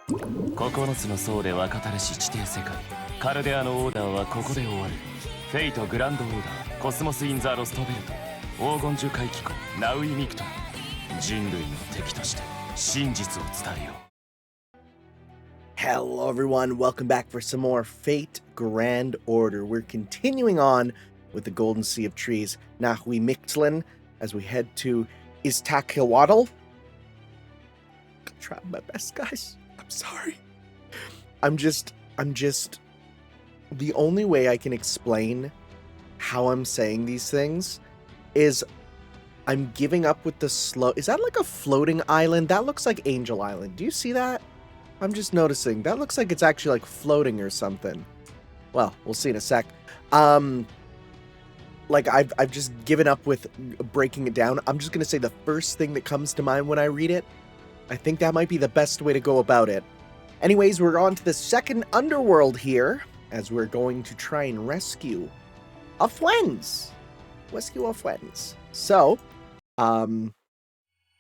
9つの層で分かたれし地底世界。カルデアのオーダーはここで終わる。フェイトグランドオーダー、コスモス・イン・ザ・ロストベルト、黄金樹海機構、ナウイ・ミクトラン。人類の敵として真実を伝えよう。Hello everyone, welcome back for some more Fate Grand Order. We're continuing on with the Golden Sea of Trees, Nahui Mictlān, as we head to Iztaccihuatl. I tried my best, guys. I'm sorry. I'm just, the only way I can explain how I'm saying these things is I'm giving up with the slow. Is that like a floating island? That looks like Angel Island. Do you see that? I'm just noticing. That looks like it's actually like floating or something. Well, we'll see in a sec. Like I've just given up with breaking it down. I'm just going to say the first thing that comes to mind when I read it. I think that might be the best way to go about it. Anyways, we're on to the second underworld here, as we're going to try and rescue our friends. Rescue our friends. So,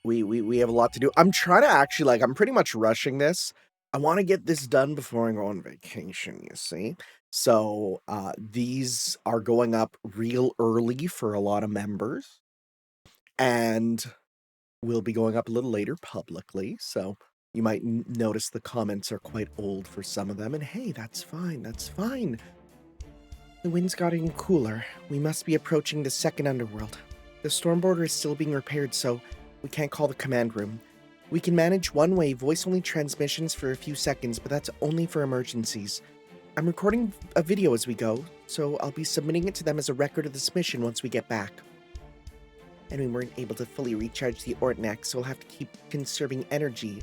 we have a lot to do. I'm trying to actually, I'm pretty much rushing this. I want to get this done before I go on vacation, you see. So, these are going up real early for a lot of members. And we'll be going up a little later publicly. So, you might notice the comments are quite old for some of them. And hey, that's fine. That's fine. The wind's gotten cooler. We must be approaching the second underworld. The storm border is still being repaired, so we can't call the command room. We can manage one-way voice-only transmissions for a few seconds, but that's only for emergencies. I'm recording a video as we go, so I'll be submitting it to them as a record of this mission once we get back. And we weren't able to fully recharge the Ortnax, so we'll have to keep conserving energy.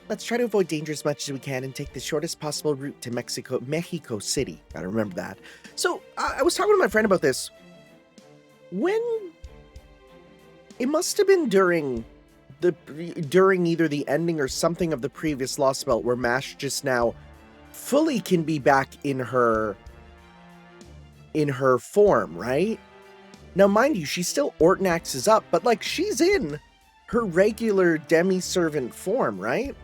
Let's try to avoid danger as much as we can and take the shortest possible route to Mexico City. Gotta remember that. So, I was talking to my friend about this. It must have been during either the ending or something of the previous Lostbelt where Mash just now fully can be back in her form, right? Now, mind you, she still Ortnaxes up, but like she's in her regular demi-servant form, right?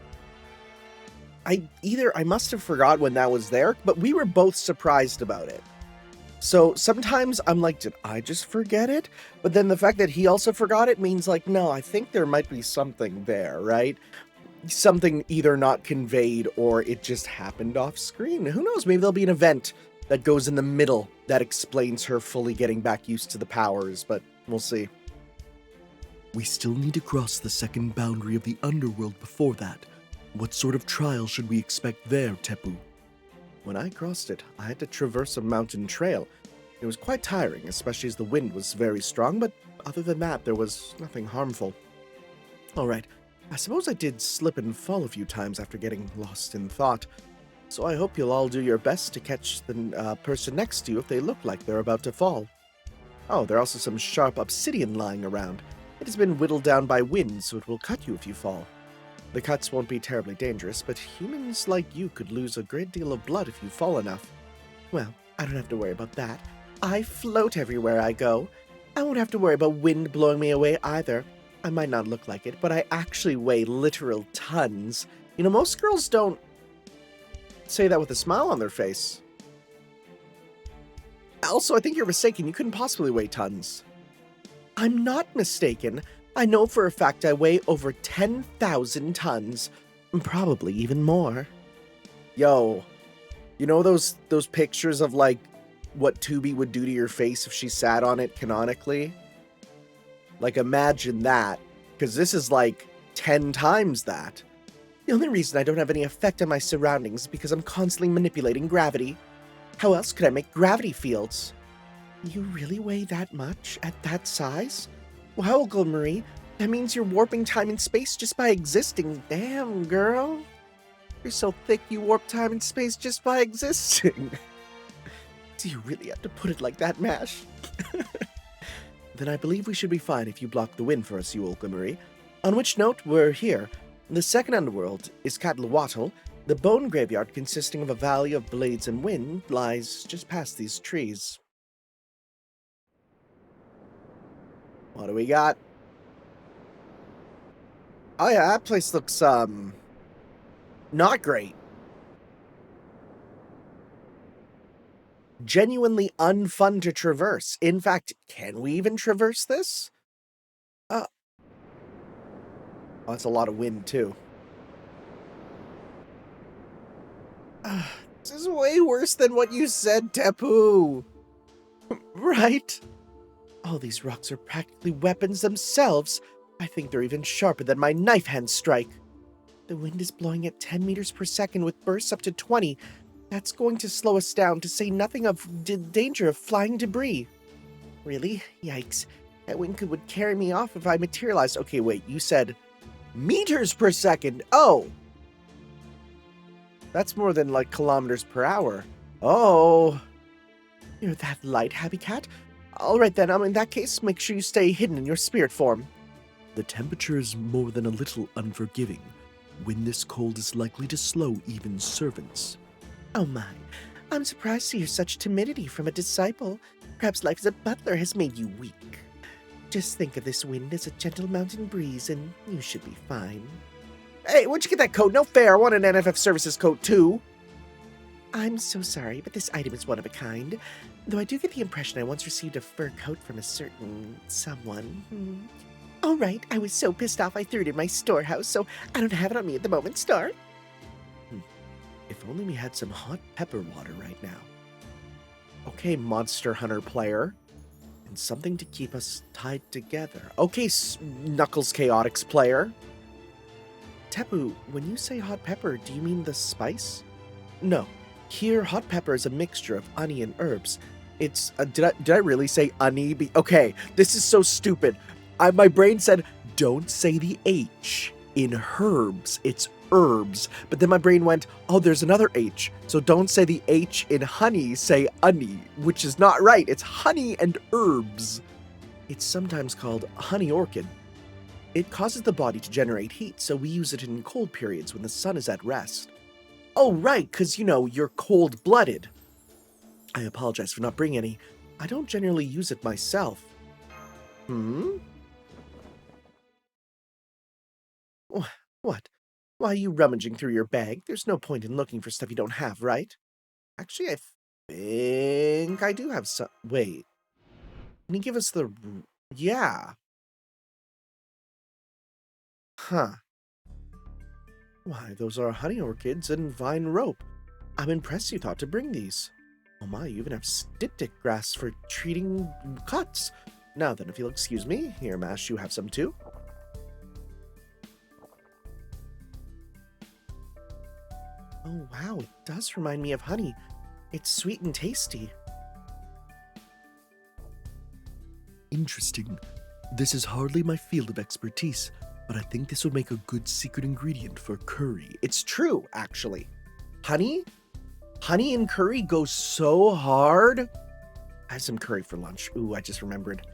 I must have forgot when that was there, but we were both surprised about it. So sometimes I'm like, did I just forget it? But then the fact that he also forgot it means like, no, I think there might be something there, right? Something either not conveyed or it just happened off screen. Who knows? Maybe there'll be an event that goes in the middle that explains her fully getting back used to the powers, but we'll see. We still need to cross the second boundary of the underworld before that. What sort of trial should we expect there, Tepu? When I crossed it, I had to traverse a mountain trail. It was quite tiring, especially as the wind was very strong, but other than that, there was nothing harmful. Alright, I suppose I did slip and fall a few times after getting lost in thought, so I hope you'll all do your best to catch the person next to you if they look like they're about to fall. Oh, there are also some sharp obsidian lying around. It has been whittled down by wind, so it will cut you if you fall. The cuts won't be terribly dangerous, but humans like you could lose a great deal of blood if you fall enough. Well, I don't have to worry about that. I float everywhere I go. I won't have to worry about wind blowing me away either. I might not look like it, but I actually weigh literal tons. You know, most girls don't say that with a smile on their face. Also, I think you're mistaken. You couldn't possibly weigh tons. I'm not mistaken. I know for a fact I weigh over 10,000 tons. Probably even more. Yo, you know those pictures of, like, what Tubi would do to your face if she sat on it canonically? Like, imagine that. Because this is, like, 10 times that. The only reason I don't have any effect on my surroundings is because I'm constantly manipulating gravity. How else could I make gravity fields? You really weigh that much? At that size? Wow, Uncle Marie, that means you're warping time and space just by existing. Damn, girl. You're so thick you warp time and space just by existing. Do you really have to put it like that, Mash? Then I believe we should be fine if you block the wind for us, you Uncle Marie. On which note, we're here. The second underworld is Iztaccihuatl. The bone graveyard, consisting of a valley of blades and wind, lies just past these trees. What do we got? Oh yeah, that place looks, Not great. Genuinely unfun to traverse. In fact, can we even traverse this? Oh, that's a lot of wind, too. This is way worse than what you said, Tepu. Right? All these rocks are practically weapons themselves. I think they're even sharper than my knife hand strike. The wind is blowing at 10 meters per second with bursts up to 20. That's going to slow us down, to say nothing of danger of flying debris. Really? Yikes. That wind would carry me off if I materialized. Okay, wait, you said meters per second. Oh! That's more than like kilometers per hour. Oh! You're that light, Happy Cat? Alright then, in that case, make sure you stay hidden in your spirit form. The temperature is more than a little unforgiving. When this cold is likely to slow even servants. Oh my, I'm surprised to hear such timidity from a disciple. Perhaps life as a butler has made you weak. Just think of this wind as a gentle mountain breeze and you should be fine. Hey, where'd you get that coat? No fair, I want an NFF Services coat too. I'm so sorry, but this item is one of a kind. Though I do get the impression I once received a fur coat from a certain someone. All right, I was so pissed off I threw it in my storehouse, so I don't have it on me at the moment, Star. If only we had some hot pepper water right now. Okay, Monster Hunter player. And something to keep us tied together. Okay, Knuckles Chaotix player. Tepu, when you say hot pepper, do you mean the spice? No. Here, hot pepper is a mixture of honey and herbs. It's... did I really say honey? Okay, this is so stupid. My brain said, don't say the H. In herbs, it's herbs. But then my brain went, oh, there's another H. So don't say the H in honey, say honey, which is not right. It's honey and herbs. It's sometimes called honey orchid. It causes the body to generate heat, so we use it in cold periods when the sun is at rest. Oh, right, because, you're cold-blooded. I apologize for not bringing any. I don't generally use it myself. What? Why are you rummaging through your bag? There's no point in looking for stuff you don't have, right? Actually, I think I do have some... Wait. Can you give us the... Yeah. Huh. Why, those are honey orchids and vine rope. I'm impressed you thought to bring these. Oh my, you even have styptic grass for treating cuts. Now then, if you'll excuse me, here, Mash, you have some too. Oh wow, it does remind me of honey. It's sweet and tasty. Interesting. This is hardly my field of expertise, but I think this would make a good secret ingredient for curry. It's true, actually. Honey? Honey and curry go so hard. I have some curry for lunch. Ooh, I just remembered.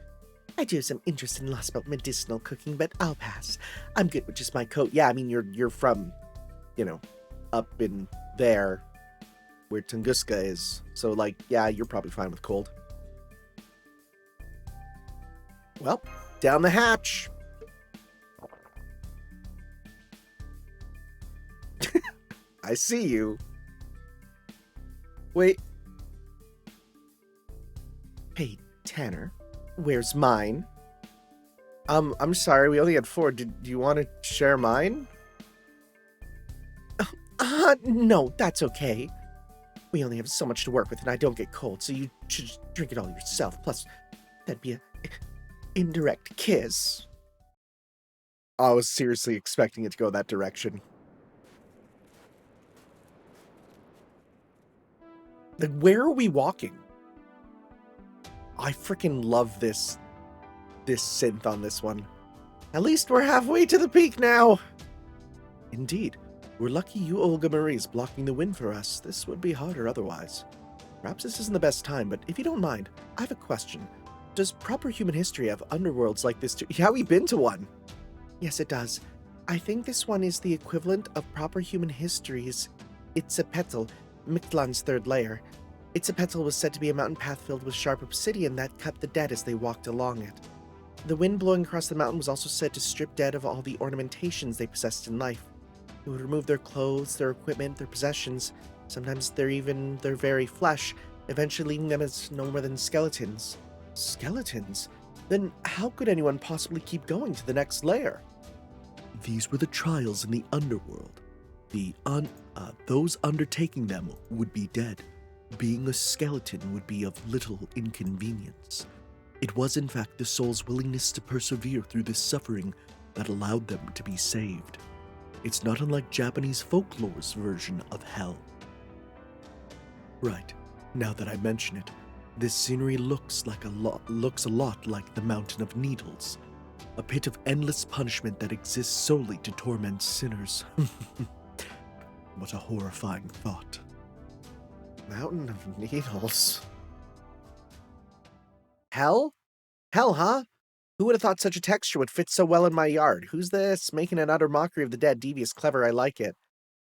I do have some interest in Lostbelt medicinal cooking, but I'll pass. I'm good with just my coat. Yeah, I mean, you're from, up in there where Tunguska is. So, yeah, you're probably fine with cold. Well, down the hatch. I see you. Wait. Hey, Tanner, where's mine? I'm sorry, we only had 4. Do you want to share mine? No, that's okay. We only have so much to work with and I don't get cold, so you should just drink it all yourself. Plus, that'd be an indirect kiss. I was seriously expecting it to go that direction. Where are we walking? I freaking love this synth on this one. At least we're halfway to the peak now. Indeed. We're lucky you Olga Marie is blocking the wind for us. This would be harder otherwise. Perhaps this isn't the best time, but if you don't mind, I have a question. Does proper human history have underworlds like this too? Yeah, we've been to one. Yes, it does. I think this one is the equivalent of proper human history's Iztaccihuatl, Mictlān's third layer. Iztaccihuatl was said to be a mountain path filled with sharp obsidian that cut the dead as they walked along it. The wind blowing across the mountain was also said to strip dead of all the ornamentations they possessed in life. It would remove their clothes, their equipment, their possessions, sometimes their very flesh, eventually leaving them as no more than skeletons. Skeletons? Then how could anyone possibly keep going to the next layer? These were the trials in the underworld. Those undertaking them would be dead. Being a skeleton would be of little inconvenience. It was in fact the soul's willingness to persevere through this suffering that allowed them to be saved. It's not unlike Japanese folklore's version of hell. Right, now that I mention it, this scenery looks a lot like the Mountain of Needles, a pit of endless punishment that exists solely to torment sinners. What a horrifying thought. Mountain of Needles. Hell? Hell, huh? Who would have thought such a texture would fit so well in my yard? Who's this? Making an utter mockery of the dead. Devious, clever, I like it.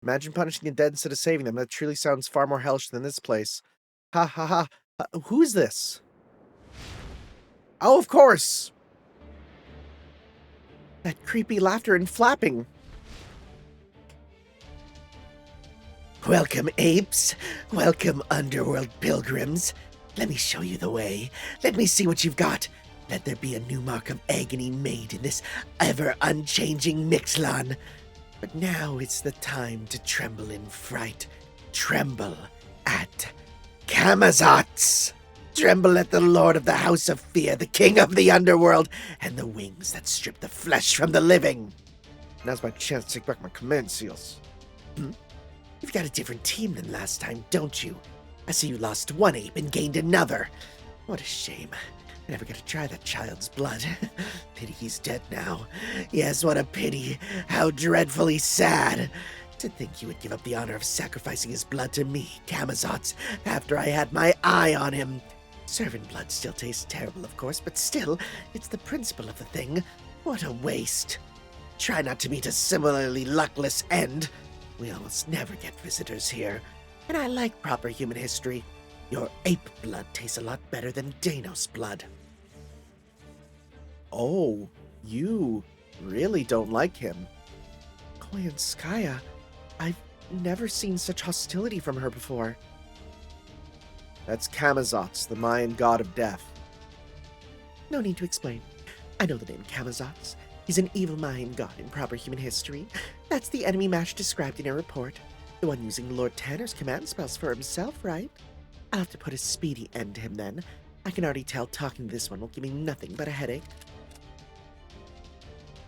Imagine punishing the dead instead of saving them. That truly sounds far more hellish than this place. Ha ha ha. Who's this? Oh, of course! That creepy laughter and flapping. Welcome, apes. Welcome, underworld pilgrims. Let me show you the way. Let me see what you've got. Let there be a new mark of agony made in this ever-unchanging Mictlān. But now it's the time to tremble in fright. Tremble at Camazotz. Tremble at the Lord of the House of Fear, the King of the Underworld, and the wings that strip the flesh from the living. Now's my chance to take back my command seals. You've got a different team than last time, don't you? I see you lost one ape and gained another. What a shame. I never got to try that child's blood. Pity he's dead now. Yes, what a pity. How dreadfully sad. To think you would give up the honor of sacrificing his blood to me, Camazotz, after I had my eye on him. Servant blood still tastes terrible, of course, but still, it's the principle of the thing. What a waste. Try not to meet a similarly luckless end. We almost never get visitors here, and I like proper human history. Your ape blood tastes a lot better than Danos blood. Oh, you really don't like him. Koyanskaya, I've never seen such hostility from her before. That's Camazotz, the Mayan god of death. No need to explain. I know the name Camazotz. He's an evil Mayan god in proper human history. That's the enemy Mash described in her report. The one using Lord Tanner's command spells for himself, right? I'll have to put a speedy end to him then. I can already tell talking to this one will give me nothing but a headache.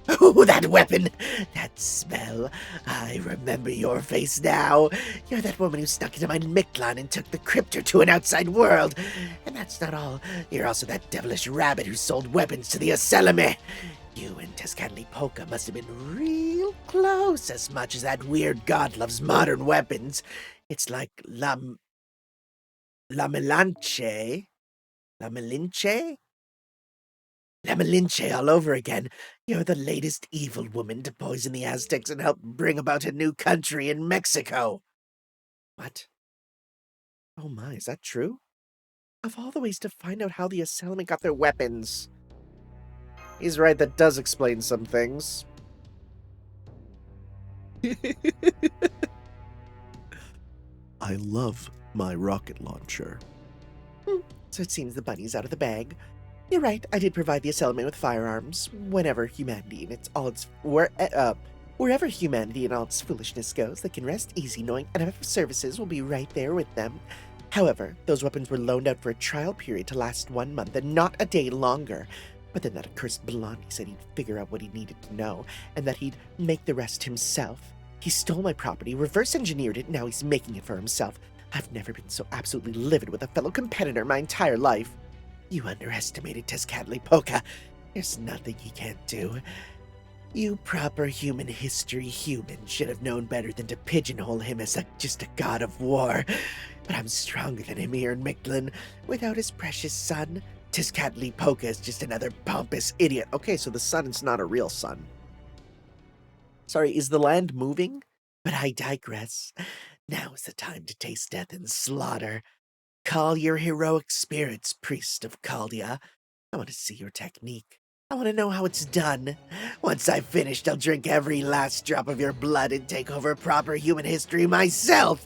Oh, that weapon! That smell! I remember your face now. You're that woman who snuck into my Mictlān and took the cryptor to an outside world. And that's not all. You're also that devilish rabbit who sold weapons to the Aselame. You and Iztaccihuatl must have been real close, as much as that weird god loves modern weapons. It's like La Melanche? La Malinche? La Malinche all over again. You're the latest evil woman to poison the Aztecs and help bring about a new country in Mexico. What? Oh my, is that true? Of all the ways to find out how the Aselame got their weapons. He's right, that does explain some things. I love my rocket launcher. So it seems the bunny's out of the bag. You're right, I did provide the Aselame with firearms. Wherever humanity and all its foolishness goes, they can rest easy knowing NFF services will be right there with them. However, those weapons were loaned out for a trial period to last 1 month and not a day longer. But then that accursed Blondie said he'd figure out what he needed to know, and that he'd make the rest himself. He stole my property, reverse-engineered it, and now he's making it for himself. I've never been so absolutely livid with a fellow competitor my entire life. You underestimated Iztaccihuatl. There's nothing he can't do. You proper human history humans should have known better than to pigeonhole him as just a god of war. But I'm stronger than him here in Mictlān. Without his precious son, Iztaccihuatl is just another pompous idiot. Okay, so the sun is not a real sun. Sorry, is the land moving? But I digress. Now is the time to taste death and slaughter. Call your heroic spirits, priest of Chaldea. I want to see your technique. I want to know how it's done. Once I've finished, I'll drink every last drop of your blood and take over proper human history myself.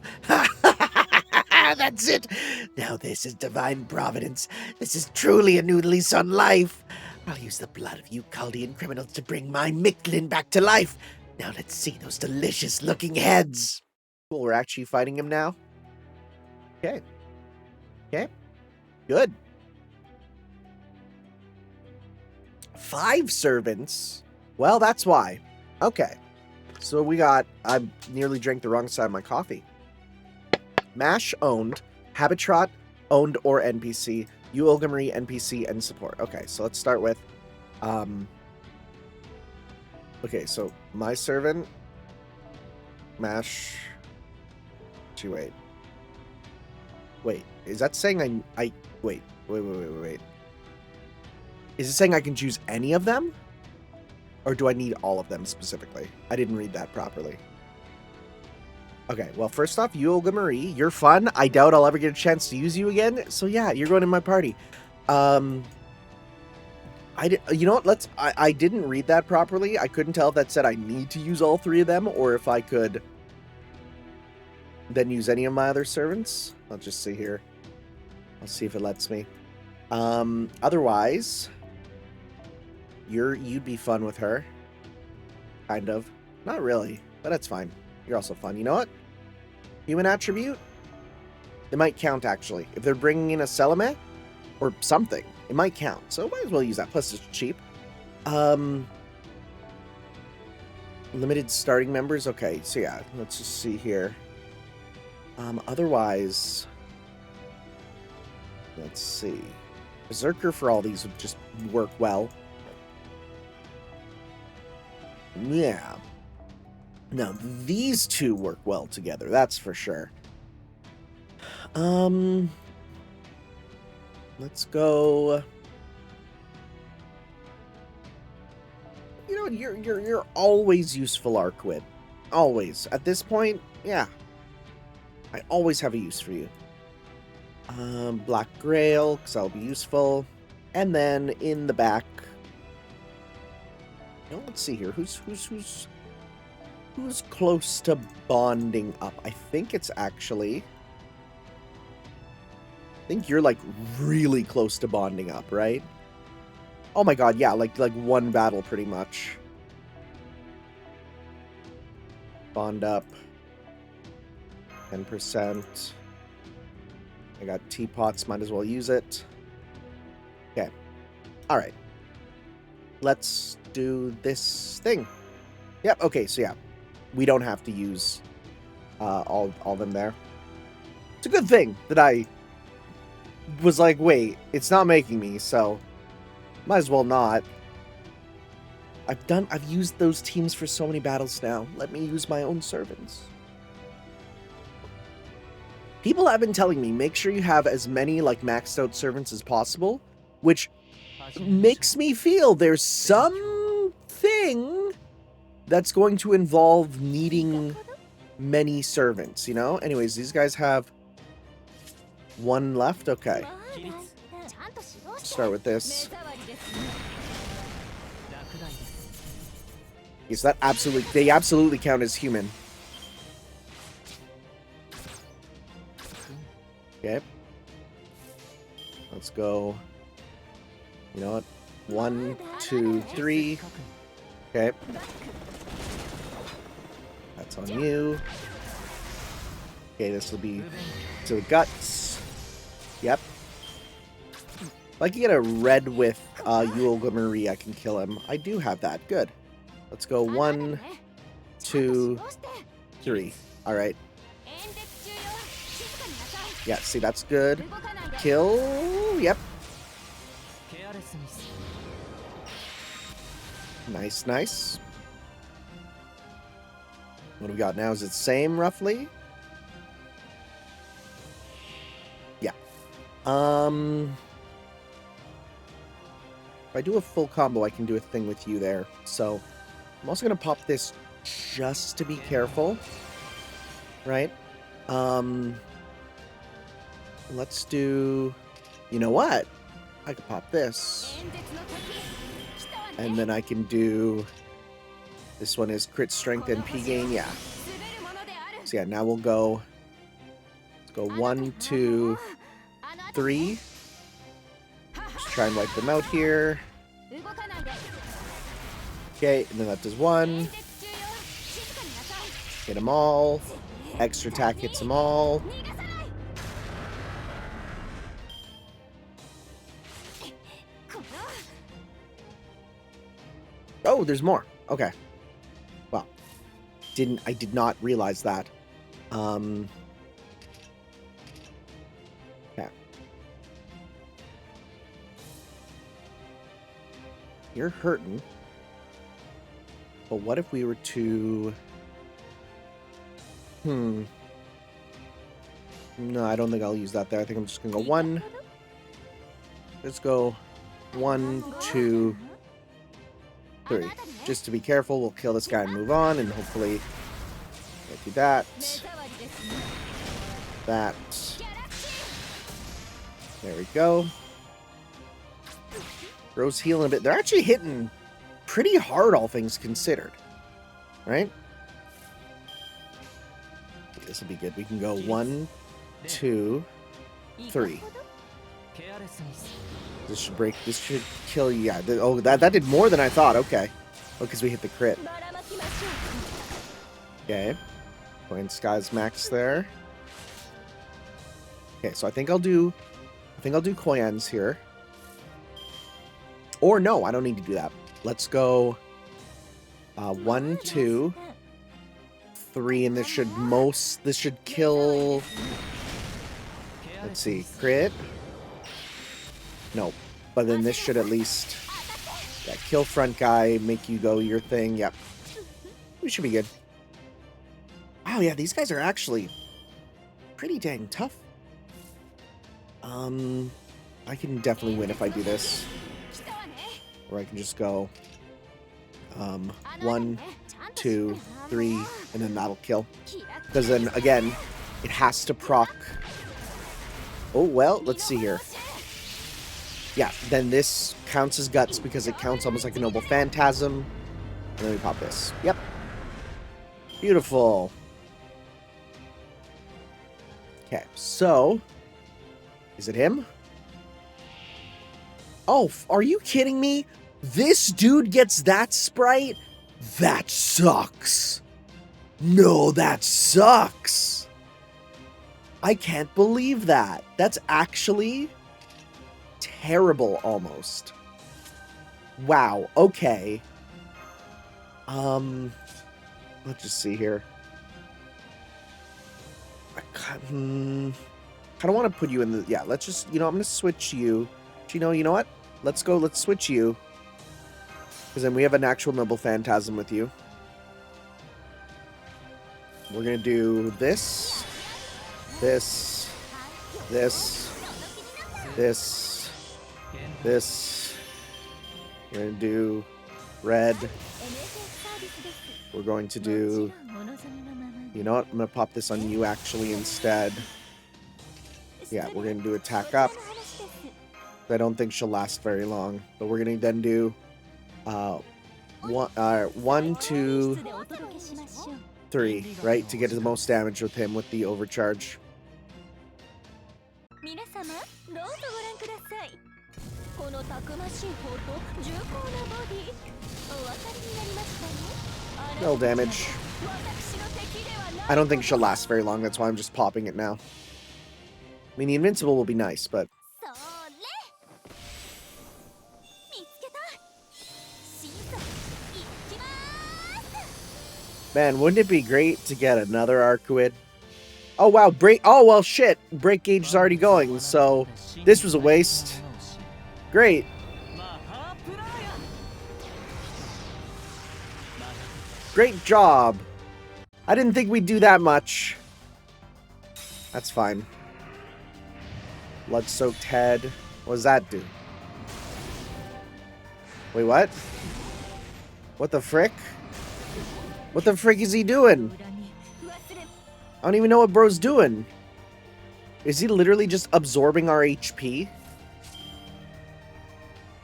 That's it. Now this is divine providence. This is truly a new lease on life. I'll use the blood of you Chaldean criminals to bring my Mictlān back to life. Now let's see those delicious-looking heads. Cool, we're actually fighting him now? Okay. Okay. Good. 5 servants? Well, that's why. Okay. So we got... I nearly drank the wrong side of my coffee. Mash owned. Habitrot owned or NPC. Uolgamari NPC and support. Okay, so let's start with... Okay, so my servant... Mash... Wait. Wait, is that saying wait. Is it saying I can choose any of them? Or do I need all of them specifically? I didn't read that properly. Okay, well, first off, Uolgamari, you're fun. I doubt I'll ever get a chance to use you again. So yeah, you're going in my party. You know what? I didn't read that properly. I couldn't tell if that said I need to use all 3 of them or if I could then use any of my other servants. I'll just see here. I'll see if it lets me. Otherwise, you'd be fun with her. Kind of. Not really, but that's fine. You're also fun. You know what? Human attribute? It might count, actually. If they're bringing in a Seleme or something, it might count. So might as well use that. Plus, it's cheap. Limited starting members? Okay, so yeah, let's just see here. Otherwise, let's see. Berserker for all these would just work well. Yeah. Now, these 2 work well together, that's for sure. Let's go... You know, you're always useful, Arquid. Always. At this point, yeah. I always have a use for you. Black Grail, because that'll be useful. And then in the back... You know, let's see here. Who's close to bonding up? I think it's actually... I think you're, like, really close to bonding up, right? Oh my god, yeah, like 1 battle, pretty much. Bond up. 10%. I got teapots, might as well use it. Okay. Alright. Let's do this thing. Yep, okay, so yeah. We don't have to use all of them there. It's a good thing that I was like, wait, it's not making me, so might as well not. I've used those teams for so many battles now. Let me use my own servants. People have been telling me, make sure you have as many like maxed out servants as possible, which makes me feel there's something that's going to involve needing many servants, you know? Anyways, these guys have 1 left. Okay. Start with this. Yes, that they absolutely count as human. Okay. Let's go. You know what? 1, 2, 3. Okay. That's on you. Okay, this will be to the guts. Yep. If I can get a red with Uolgamari, I can kill him. I do have that. Good. Let's go 1, 2, 3. Alright. Yeah, see, that's good. Kill. Yep. Nice, nice. What do we got now? Is it the same, roughly? Yeah. If I do a full combo, I can do a thing with you there. So, I'm also going to pop this just to be careful. Right? Let's do... You know what? I could pop this. And then I can do... This one is crit strength NP gain, yeah. So yeah, now we'll go... Let's go 1, 2, 3. Just try and wipe them out here. Okay, and then that does 1. Hit them all. Extra attack hits them all. Oh, there's more. Okay. Well, I did not realize that. Okay. You're hurting. But what if we were to... No, I don't think I'll use that there. I think I'm just gonna go 1. Let's go 1, 2, 3. Just to be careful, we'll kill this guy and move on, and hopefully do that. That. There we go. Rose healing a bit. They're actually hitting pretty hard, all things considered. Right? This will be good. We can go 1, 2, 3. This should break. This should kill you. Yeah. Oh, that did more than I thought. Okay. Oh, because we hit the crit. Okay. Going Sky's max there. Okay, so I think I'll do Koyan's here. Or no, I don't need to do that. Let's go 1, 2, 3, and this should kill. Let's see, crit. No, but then this should at least kill front guy, make you go your thing. Yep, we should be good. Wow, yeah, these guys are actually pretty dang tough. I can definitely win if I do this. Or I can just go 1, 2, 3, and then that'll kill. Because then, again, it has to proc. Oh, well, let's see here. Yeah, then this counts as guts because it counts almost like a noble phantasm. And then we pop this. Yep. Beautiful. Okay, so... Is it him? Oh, are you kidding me? This dude gets that sprite? That sucks. No, that sucks. I can't believe that. That's actually terrible almost. Wow, okay. Let's just see here. I kind of want to put you in the... Yeah, let's just... You know, I'm going to switch you. You know what? Let's switch you. Because then we have an actual noble phantasm with you. We're going to do this. This. This. This. This. We're going to do red. We're going to do... You know what? I'm going to pop this on you actually instead. Yeah, we're going to do attack up. I don't think she'll last very long. But we're going to then do 1, 2, 3, right? To get the most damage with him with the overcharge. No damage. I don't think she'll last very long. That's why I'm just popping it now. I mean, the invincible will be nice, but... Man, wouldn't it be great to get another Arcuid? Oh, wow, oh, well, shit. Break gauge is already going, so this was a waste. Great. Great job. I didn't think we'd do that much. That's fine. Blood-soaked head. What does that do? Wait, what? What the frick? What the frick is he doing? I don't even know what bro's doing. Is he literally just absorbing our HP?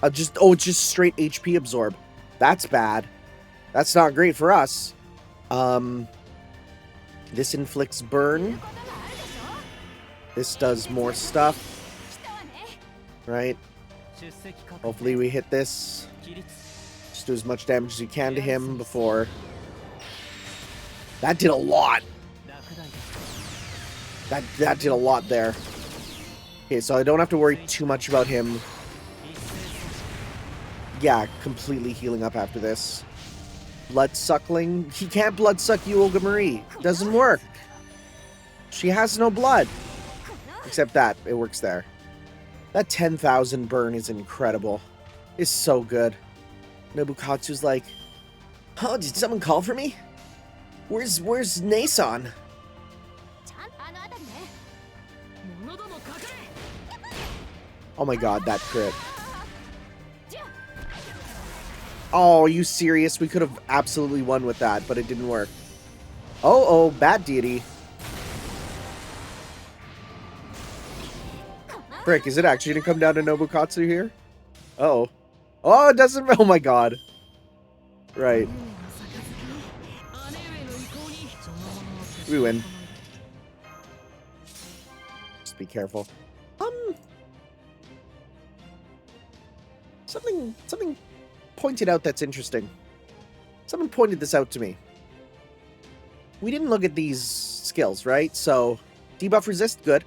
It's just straight HP absorb. That's bad. That's not great for us. This inflicts burn. This does more stuff. Right? Hopefully we hit this. Just do as much damage as you can to him before... That did a lot. That did a lot there. Okay, so I don't have to worry too much about him. Yeah, completely healing up after this. Blood suckling. He can't blood suck you, Olga Marie. Doesn't work. She has no blood. Except that. It works there. That 10,000 burn is incredible. It's so good. Nobukatsu's like, oh, did someone call for me? Where's Nason? Oh my god, that crit. Oh, are you serious? We could have absolutely won with that, but it didn't work. Oh, bad deity. Frick, is it actually gonna come down to Nobukatsu here? Uh-oh. Oh, it doesn't... Oh my god. Right. We win. Just be careful. Something pointed out that's interesting. Someone pointed this out to me. We didn't look at these skills, right? So, debuff resist, good.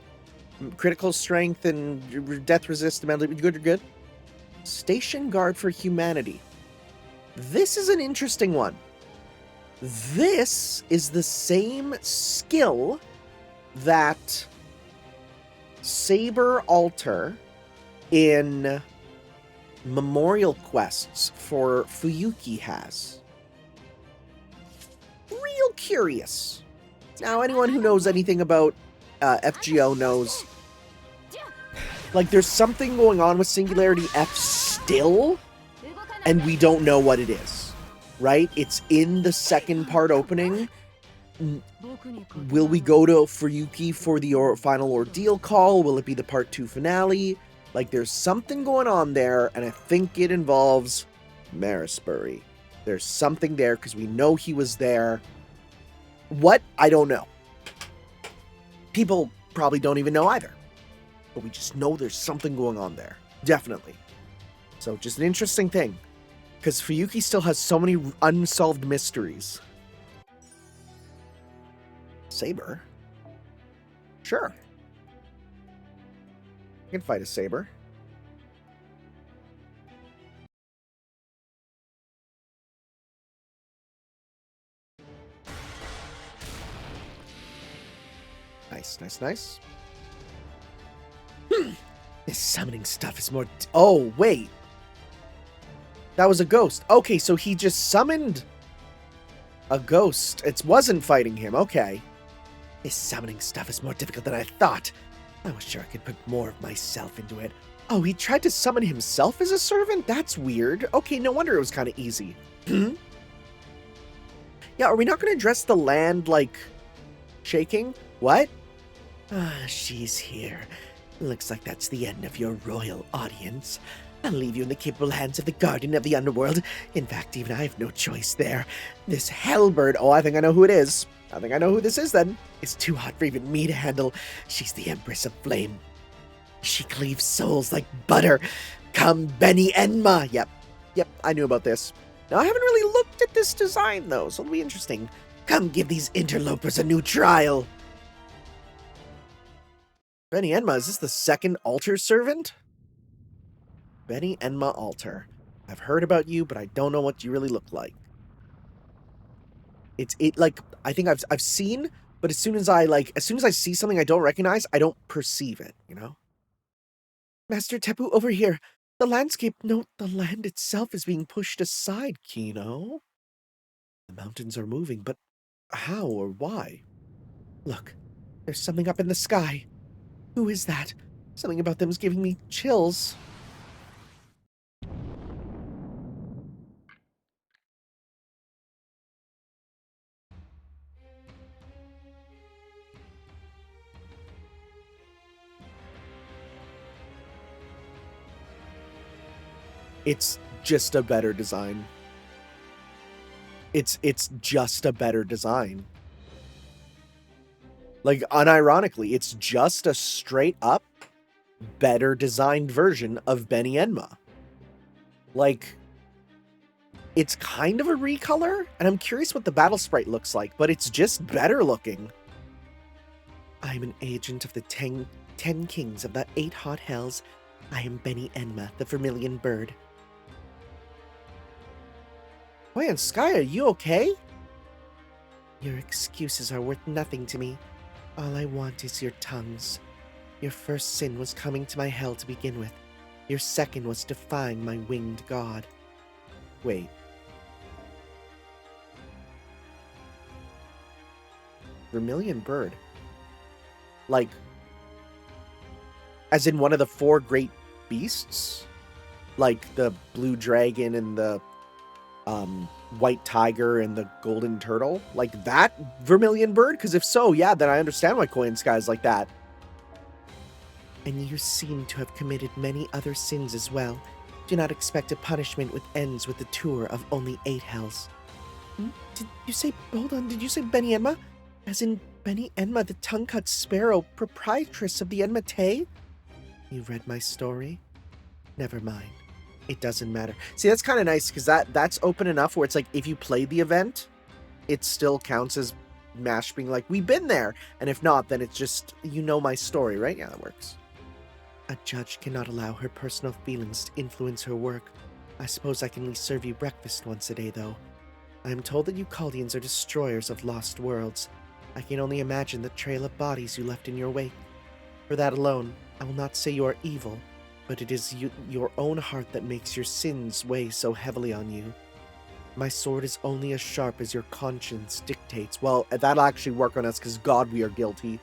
Critical strength and death resist, good. Station guard for humanity. This is an interesting one. This is the same skill that Saber Alter in Memorial Quests for Fuyuki has. Real curious. Now, anyone who knows anything about FGO knows, like, there's something going on with Singularity F still, and we don't know what it is, right? It's in the second part opening. Will we go to Fuyuki for the final ordeal call? Will it be the part 2 finale? Like, there's something going on there, and I think it involves Marisbury. There's something there, because we know he was there. What? I don't know. People probably don't even know either. But we just know there's something going on there. Definitely. So, just an interesting thing. Because Fuyuki still has so many unsolved mysteries. Saber? Sure. I can fight a Saber. Nice. This summoning stuff is more... Oh, wait. That was a ghost. Okay, so he just summoned a ghost. It wasn't fighting him. Okay. This summoning stuff is more difficult than I thought. I was sure I could put more of myself into it. Oh, he tried to summon himself as a servant? That's weird. Okay, no wonder it was kind of easy. Yeah, are we not going to address the land, like, shaking? What? Ah, she's here. Looks like that's the end of your royal audience. I'll leave you in the capable hands of the guardian of the underworld. In fact, even I have no choice there. This hellbird... Oh, I think I know who it is. I think I know who this is, then. It's too hot for even me to handle. She's the Empress of Flame. She cleaves souls like butter. Come, Beni Enma. Yep, I knew about this. Now, I haven't really looked at this design, though, so it'll be interesting. Come give these interlopers a new trial. Beni Enma, is this the second altar servant? Beni Enma Alter. I've heard about you, but I don't know what you really look like. Like, I think I've seen, but as soon as I see something I don't recognize, I don't perceive it, you know? Master Tepu, over here. The landscape, no, the land itself is being pushed aside, Kino. The mountains are moving, but how or why? Look, there's something up in the sky. Who is that? Something about them is giving me chills. It's just a better design. It's just a better design. Like, unironically, it's just a straight up better designed version of Beni Enma. Like, it's kind of a recolor, and I'm curious what the battle sprite looks like, but it's just better looking. I'm an agent of the 10 kings of the 8 hot hells. I am Beni Enma, the vermilion bird. Wait, and Sky, are you okay? Your excuses are worth nothing to me. All I want is your tongues. Your first sin was coming to my hell to begin with. Your second was defying my winged god. Wait. Vermilion bird. Like, as in one of the 4 great beasts? Like the blue dragon and the white tiger and the golden turtle? Like that vermilion bird? Because if so, yeah, then I understand why Koi and Sky is like that. And you seem to have committed many other sins as well. Do not expect a punishment which ends with the tour of only 8 hells. Did you say, hold on, did you say Beni Enma? As in Beni Enma, the tongue-cut sparrow, proprietress of the Enma Tay? You read my story? Never mind. It doesn't matter. See, that's kind of nice, because that's open enough where it's like, if you play the event, it still counts as MASH being like, we've been there. And if not, then it's just, you know my story, right? Yeah, that works. A judge cannot allow her personal feelings to influence her work. I suppose I can at least serve you breakfast once a day, though. I am told that you Chaldeans are destroyers of lost worlds. I can only imagine the trail of bodies you left in your wake. For that alone, I will not say you are evil, but it is your own heart that makes your sins weigh so heavily on you. My sword is only as sharp as your conscience dictates. Well, that'll actually work on us, because God, we are guilty.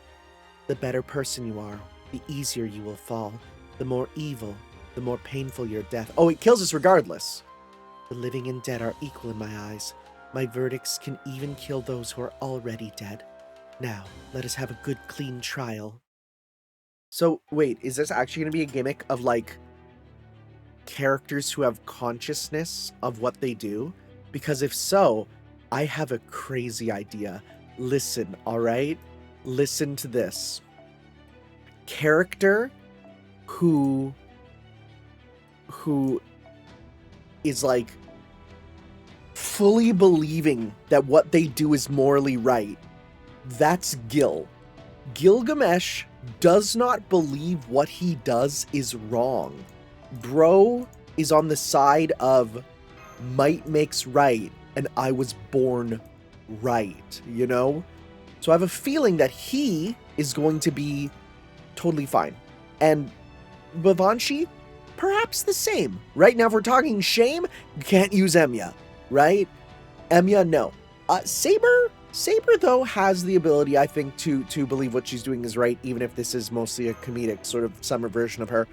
The better person you are, the easier you will fall. The more evil, the more painful your death. Oh, it kills us regardless. The living and dead are equal in my eyes. My verdicts can even kill those who are already dead. Now, let us have a good, clean trial. So, wait, is this actually going to be a gimmick of, like, characters who have consciousness of what they do? Because if so, I have a crazy idea. Listen, alright? Listen to this. Character who is, like, fully believing that what they do is morally right. That's Gil. Gilgamesh does not believe what he does is wrong. Bro is on the side of might makes right, and I was born right, you know? So I have a feeling that he is going to be totally fine. And Bavanshi, perhaps the same. Right now, if we're talking shame, you can't use Emiya, right? Emiya, no. Saber, though, has the ability, I think, to believe what she's doing is right, even if this is mostly a comedic sort of summer version of her.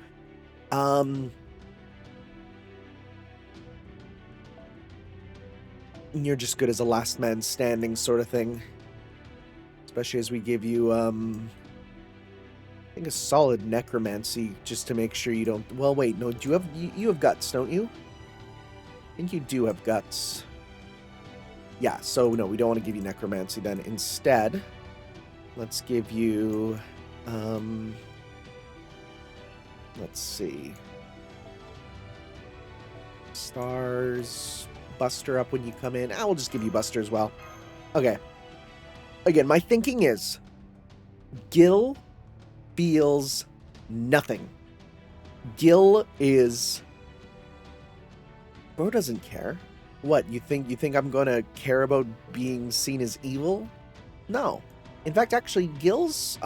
You're just good as a last man standing sort of thing. Especially as we give you, I think a solid necromancy, just to make sure you don't... Well, wait, no, do you have guts, don't you? I think you do have guts. Yeah, so no, we don't want to give you necromancy then. Instead, let's give you, let's see. Stars, Buster up when you come in. I will just give you Buster as well. Okay. Again, my thinking is, Gil feels nothing. Gil is... Bro doesn't care. What, you think I'm gonna care about being seen as evil? No. In fact, actually, Gil's,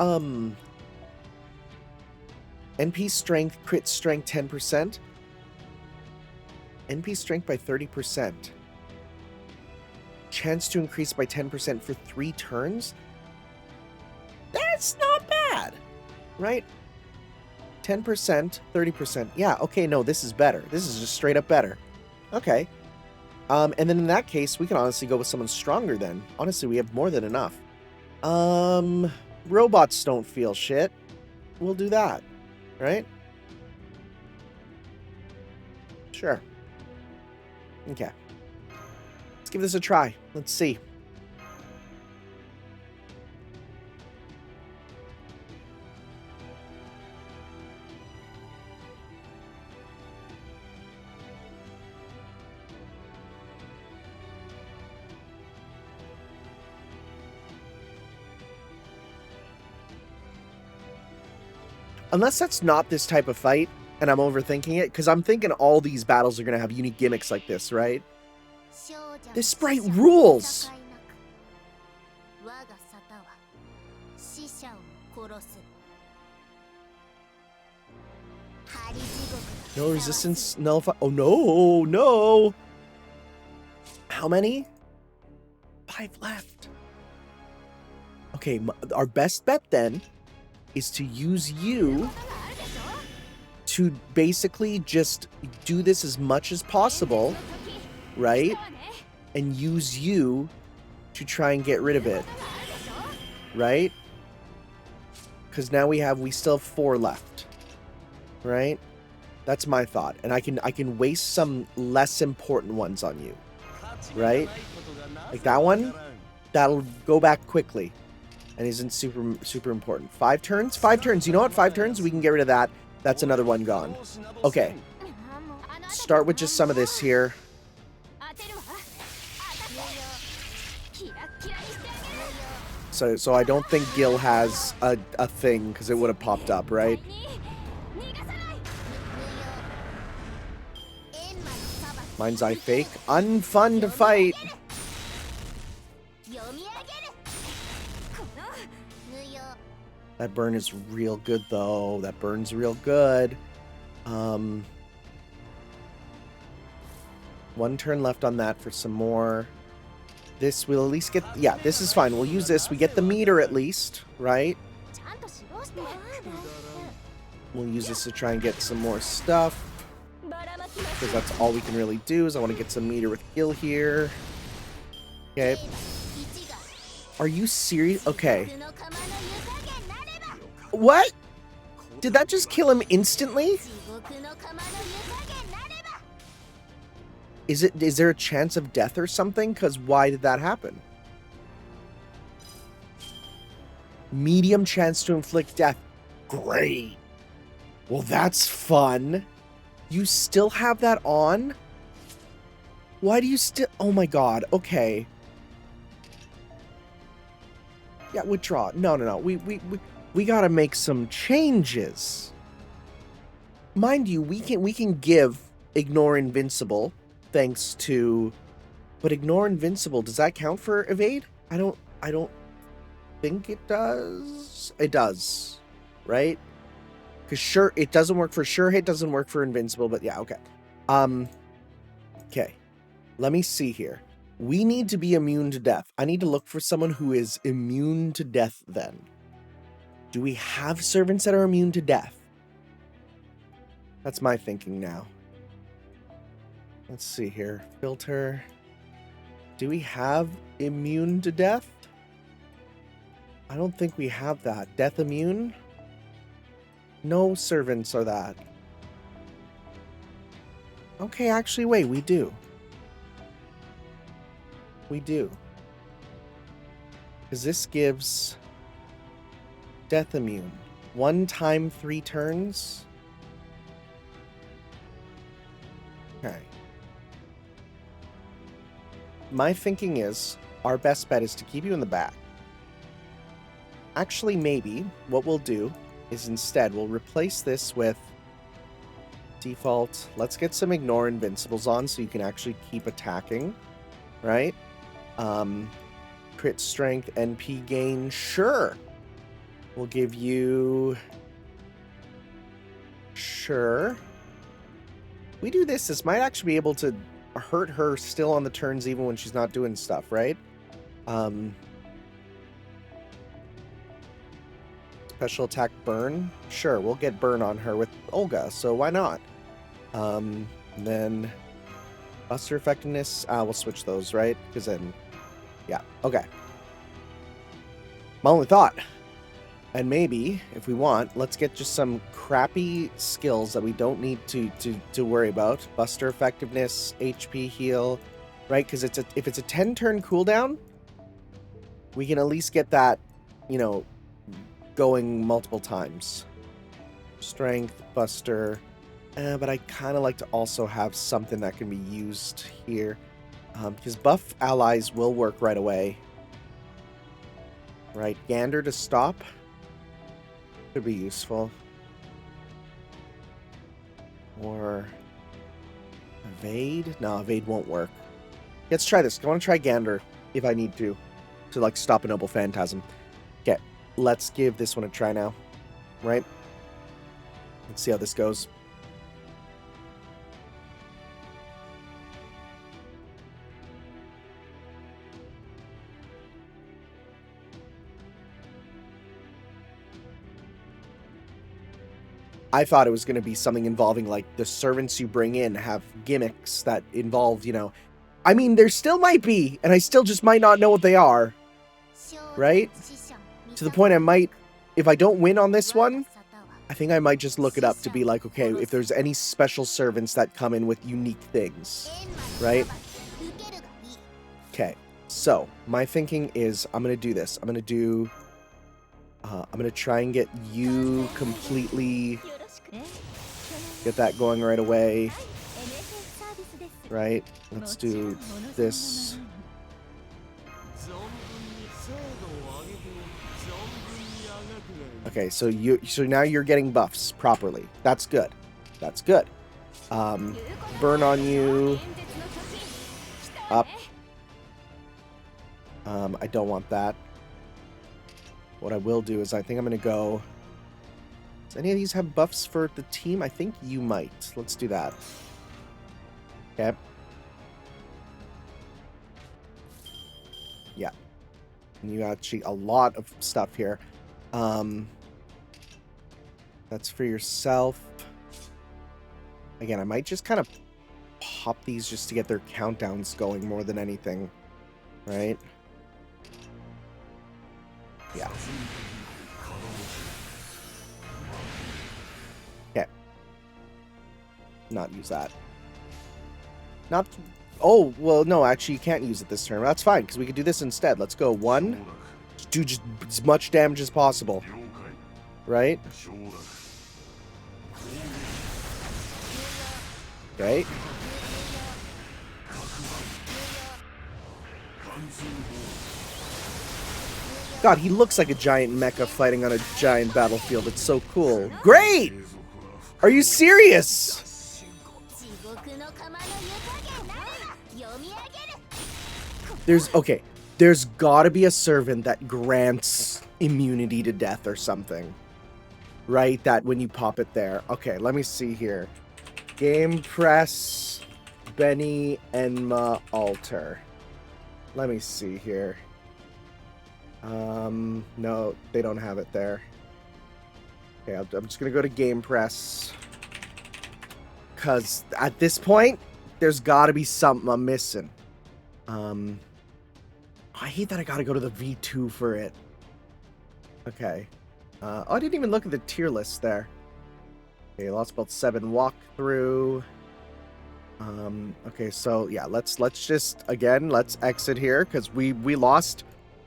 NP strength, crit strength 10%. NP strength by 30%. Chance to increase by 10% for 3 turns? That's not bad, right? 10%, 30%. Yeah, okay, no, this is better. This is just straight up better. Okay. And then in that case, we can honestly go with someone stronger then. Honestly, we have more than enough. Robots don't feel shit. We'll do that, right? Sure. Okay. Let's give this a try. Let's see. Unless that's not this type of fight, and I'm overthinking it, because I'm thinking all these battles are going to have unique gimmicks like this, right? This sprite rules! No resistance, nullify. Oh, no, no! How many? 5 left. Okay, our best bet then is to use you to basically just do this as much as possible, right? And use you to try and get rid of it, right? Because now we still have 4 left, right? That's my thought, and I can waste some less important ones on you, right? Like that one, that'll go back quickly. And isn't super important. 5 turns? 5 turns. You know what? 5 turns? We can get rid of that. That's another one gone. Okay. Start with just some of this here. So I don't think Gil has a thing, because it would have popped up, right? Mind's Eye Fake. Unfun to fight. That burn is real good, though. That burn's real good. 1 turn left on that for some more. This will at least get... Yeah, this is fine. We'll use this. We get the meter at least, right? We'll use this to try and get some more stuff. Because that's all we can really do, is I want to get some meter with Gil here. Okay. Are you serious? Okay. What? Did that just kill him instantly? Is there a chance of death or something? Because why did that happen? Medium chance to inflict death. Great. Well, that's fun. You still have that on? Why do you still... Oh my god. Okay. Yeah, withdraw. No. We gotta make some changes. Mind you, we can give Ignore Invincible thanks to... But Ignore Invincible, does that count for evade? I don't think it does. It does, right? Because sure, it doesn't work for sure hit, doesn't work for Invincible, but yeah, okay. Okay. Let me see here. We need to be immune to death. I need to look for someone who is immune to death then. Do we have servants that are immune to death? That's my thinking now. Let's see here. Filter. Do we have immune to death? I don't think we have that. Death immune? No servants are that. Okay, actually, wait, we do. We do. Because this gives death immune. 1 time 3 turns. Okay. My thinking is, our best bet is to keep you in the back. Actually, maybe what we'll do is instead we'll replace this with default. Let's get some Ignore Invincibles on so you can actually keep attacking, right? Crit strength, NP gain, sure. We'll give you... Sure. We do this might actually be able to hurt her still on the turns even when she's not doing stuff, right? Special attack burn. Sure, we'll get burn on her with Olga, so why not? And then Buster effectiveness. We'll switch those, right? Because then, yeah, okay. My only thought. And maybe, if we want, let's get just some crappy skills that we don't need to worry about. Buster effectiveness, HP heal, right? Because if it's a 10-turn cooldown, we can at least get that, you know, going multiple times. Strength, Buster. But I kind of like to also have something that can be used here. Because buff allies will work right away. Right, Gander to stop. Could be useful. Or evade? No, evade won't work. Let's try this. I want to try Gander if I need to like stop a noble phantasm. Okay, let's give this one a try now. Right? Let's see how this goes. I thought it was going to be something involving, like, the servants you bring in have gimmicks that involve, you know... I mean, there still might be, and I still just might not know what they are. Right? To the point I might... If I don't win on this one, I think I might just look it up to be like, okay, if there's any special servants that come in with unique things. Right? Okay, so, my thinking is, I'm going to do this. I'm going to do... I'm going to try and get you completely... Get that going right away. Right? Let's do this. Okay, so now you're getting buffs properly. That's good. That's good. Burn on you. Up. I don't want that. What I will do is I think I'm going to go... Does any of these have buffs for the team? I think you might. Let's do that. Okay. Yeah. And you actually a lot of stuff here. That's for yourself. Again, I might just kind of pop these just to get their countdowns going more than anything. Right? Yeah. Okay. Not use that. Not... Oh, well, no, actually, you can't use it this turn. That's fine, because we could do this instead. Let's go 1. Just do just as much damage as possible. Right? Okay. God, he looks like a giant mecha fighting on a giant battlefield. It's so cool. Great! Are you serious? There's gotta be a servant that grants immunity to death or something. Right? That when you pop it there. Okay, let me see here. Game Press, Beni Enma Alter. Let me see here. No, they don't have it there. Okay, I'm just gonna go to Game Press. Because at this point, there's gotta be something I'm missing. I hate that I gotta go to the V2 for it. Okay. Oh, I didn't even look at the tier list there. Okay, Lostbelt 7 walkthrough. Okay, so yeah, let's just again let's exit here because we lost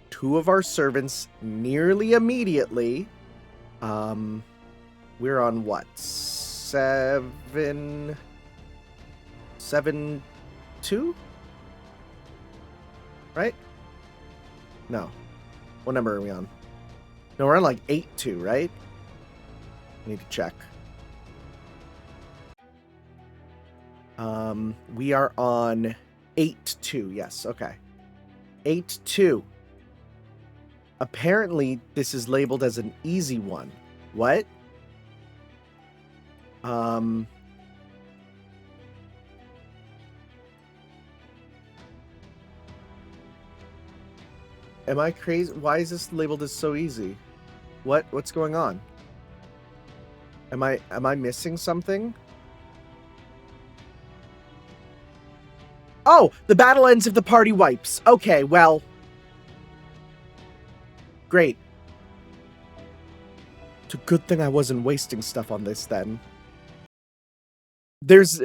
2 of our servants nearly immediately. We're on what? 7-2? Right? No. What number are we on? No, we're on like 8-2, right? I need to check. We are on 8-2. Yes, okay. 8-2. Apparently, this is labeled as an easy one. What? Am I crazy? Why is this labeled as so easy? What's going on? Am I missing something? Oh, the battle ends if the party wipes. Okay, well. Great. It's a good thing I wasn't wasting stuff on this then. There's...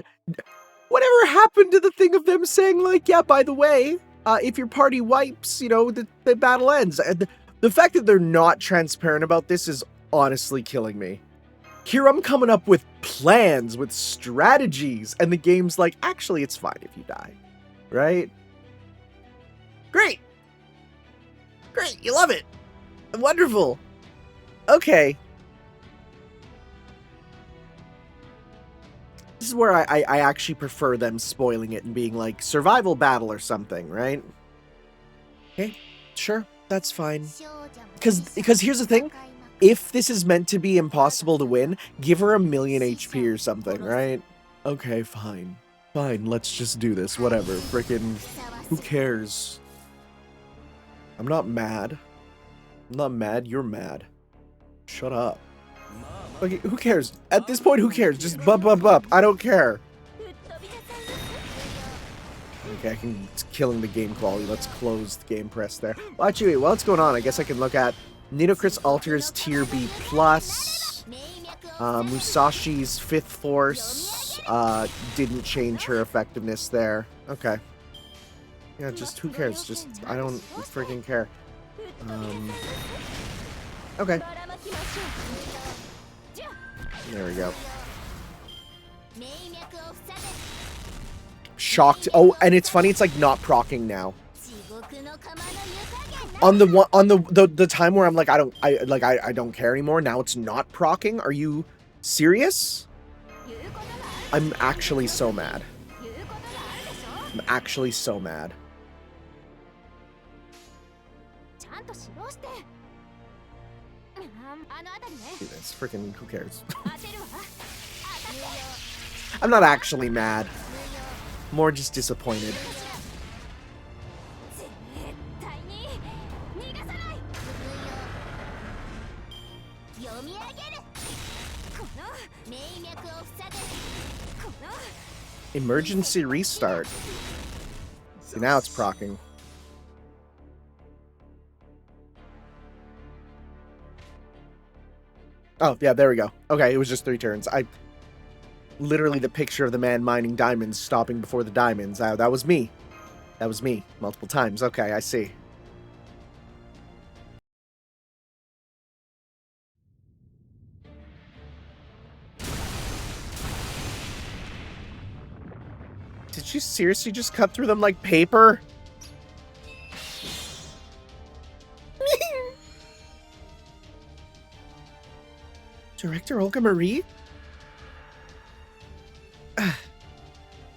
Whatever happened to the thing of them saying, like, yeah, by the way, if your party wipes, you know, the battle ends. And the fact that they're not transparent about this is honestly killing me. Here I'm coming up with plans, with strategies, and the game's like, actually, it's fine if you die. Right? Great! Great, you love it! Wonderful! Okay. This is where I actually prefer them spoiling it and being like, survival battle or something, right? Okay, sure, that's fine. Because here's the thing, if this is meant to be impossible to win, give her 1,000,000 HP or something, right? Okay, fine. Fine, let's just do this, whatever. Frickin', who cares? I'm not mad. I'm not mad, you're mad. Shut up. Okay, who cares? At this point, who cares? Just bump. I don't care. Okay, I can... It's killing the game quality. Let's close the game press there. Well, actually, while it's going on, I guess I can look at Nidocris Alter's Tier B+. Musashi's 5th Force didn't change her effectiveness there. Okay. Yeah, just who cares? Just, I don't freaking care. Okay. There we go. Shocked. Oh, and it's funny, it's like not procking now. On the one, on the time where I'm like, I don't care anymore, now it's not procking. Are you serious? I'm actually so mad. I'm actually so mad. It's freaking, who cares? I'm not actually mad. More just disappointed. Emergency restart. See, now it's procking. Oh, yeah, there we go. Okay, it was just 3 turns. Literally the picture of the man mining diamonds stopping before the diamonds. That was me. That was me. Multiple times. Okay, I see. Did you seriously just cut through them like paper? Director Olga Marie?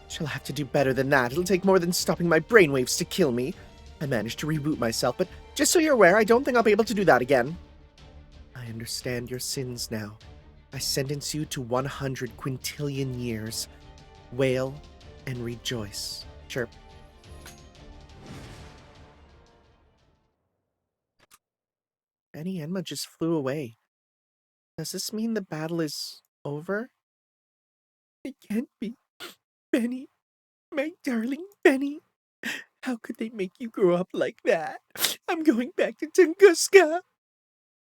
She'll have to do better than that. It'll take more than stopping my brainwaves to kill me. I managed to reboot myself, but just so you're aware, I don't think I'll be able to do that again. I understand your sins now. I sentence you to 100 quintillion years. Wail and rejoice. Chirp. Beni Enma just flew away. Does this mean the battle is over? It can't be. Beni, my darling Beni. How could they make you grow up like that? I'm going back to Tunguska.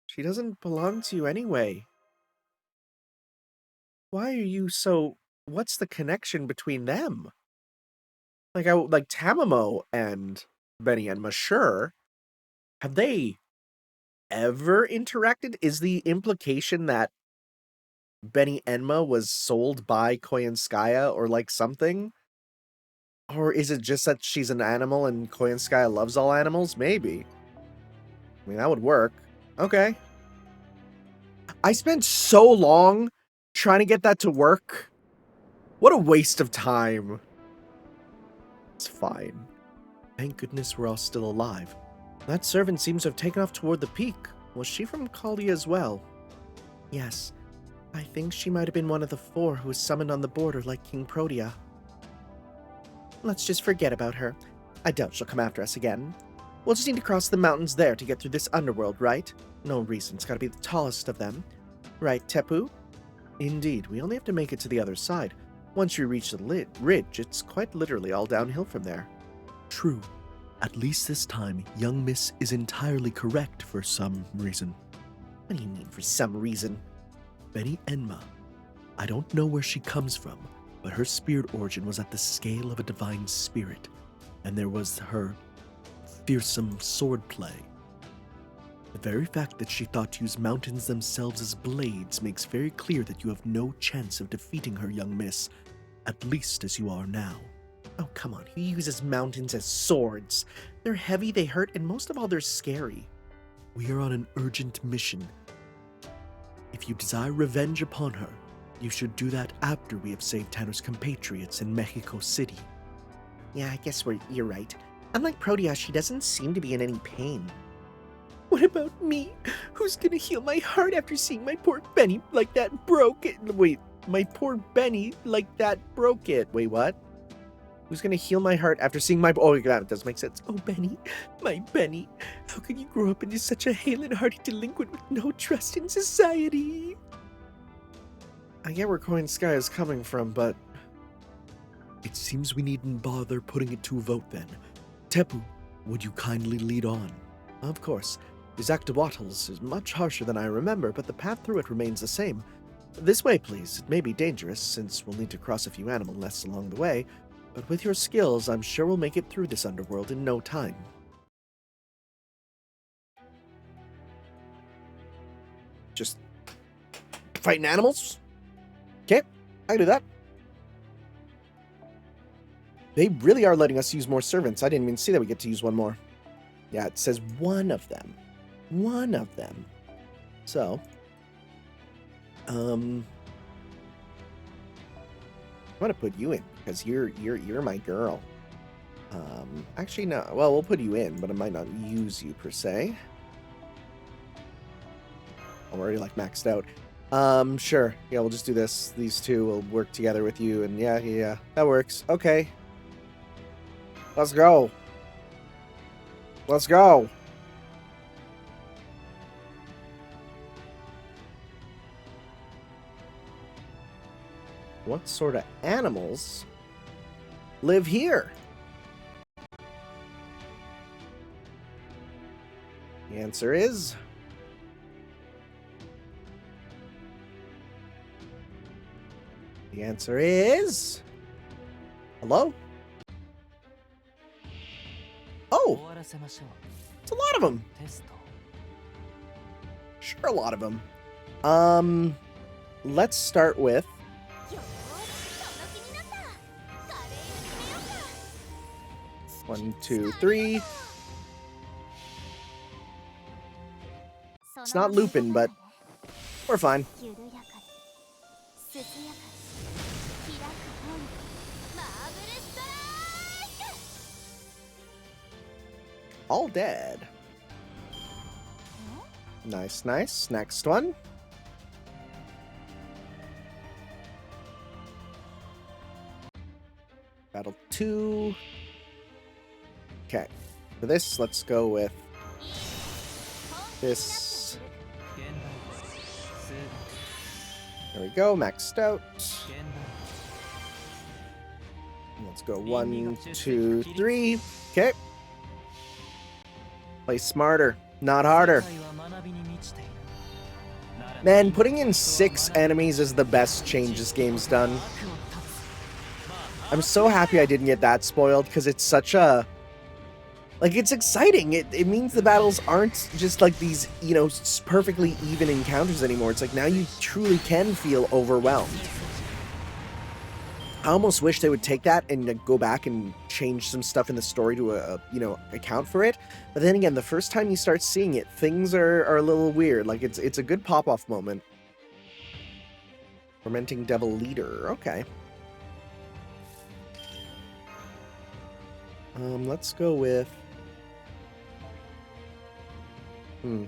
She doesn't belong to you anyway. Why are you so... What's the connection between them? Like Tamamo and Beni Enma, sure. Have they ever interacted? Is the implication that Beni Enma was sold by Koyanskaya or like something? Or is it just that she's an animal and Koyanskaya loves all animals? Maybe. I mean, that would work. Okay. I spent so long trying to get that to work. What a waste of time. It's fine. Thank goodness we're all still alive. That servant seems to have taken off toward the peak. Was she from Kalia as well? Yes. I think she might have been one of the 4 who was summoned on the border like King Protea. Let's just forget about her. I doubt she'll come after us again. We'll just need to cross the mountains there to get through this underworld, right? No reason. It's got to be the tallest of them. Right, Tepu? Indeed. We only have to make it to the other side. Once you reach the ridge, it's quite literally all downhill from there. True. At least this time, young Miss is entirely correct for some reason. What do you mean, for some reason? Beni Enma. I don't know where she comes from, but her spirit origin was at the scale of a divine spirit, and there was her fearsome swordplay. The very fact that she thought to use mountains themselves as blades makes very clear that you have no chance of defeating her, young miss, at least as you are now. Oh, come on. Who uses mountains as swords? They're heavy, they hurt, and most of all, they're scary. We are on an urgent mission. If you desire revenge upon her, you should do that after we have saved Tanner's compatriots in Mexico City. Yeah, I guess you're right. Unlike Proteus, she doesn't seem to be in any pain. What about me? Who's gonna heal my heart after seeing my poor Benny like that broke it? Wait, my poor Benny like that broke it. Wait, what? Who's gonna heal my heart after seeing my... Oh, that does make sense. Oh, Benny, my Benny. How could you grow up into such a hale and hearty delinquent with no trust in society? I get where Coin Sky is coming from, but... It seems we needn't bother putting it to a vote then. Tepu, would you kindly lead on? Of course. Iztaccihuatl is much harsher than I remember, but the path through it remains the same. This way, please. It may be dangerous, since we'll need to cross a few animal nests along the way, but with your skills, I'm sure we'll make it through this underworld in no time. Just fighting animals? Okay, I can do that. They really are letting us use more servants. I didn't even see that we get to use one more. Yeah, it says one of them. One of them. So, I'm gonna put you in because you're my girl. Actually, no. Well, we'll put you in, but I might not use you per se. I'm already like maxed out. Sure. Yeah, we'll just do this. These two will work together with you, and yeah, that works. Okay. Let's go. Let's go. What sort of animals live here? The answer is... The answer is... Hello? Oh! It's a lot of them. Sure, a lot of them. Let's start with... 1, 2, 3. It's not Lupin, but we're fine. All dead. Nice, nice. Next one. Battle 2. Okay. For this, let's go with this. There we go, maxed out. Let's go 1, 2, 3. Okay. Play smarter, not harder. Man, putting in 6 enemies is the best change this game's done. I'm so happy I didn't get that spoiled, because it's such a... Like, it's exciting. It means the battles aren't just like these, you know, perfectly even encounters anymore. It's like now you truly can feel overwhelmed. I almost wish they would take that and go back and change some stuff in the story to, you know, account for it. But then again, the first time you start seeing it, things are a little weird. Like, it's a good pop-off moment. Tormenting Devil Leader. Okay. Let's go with... I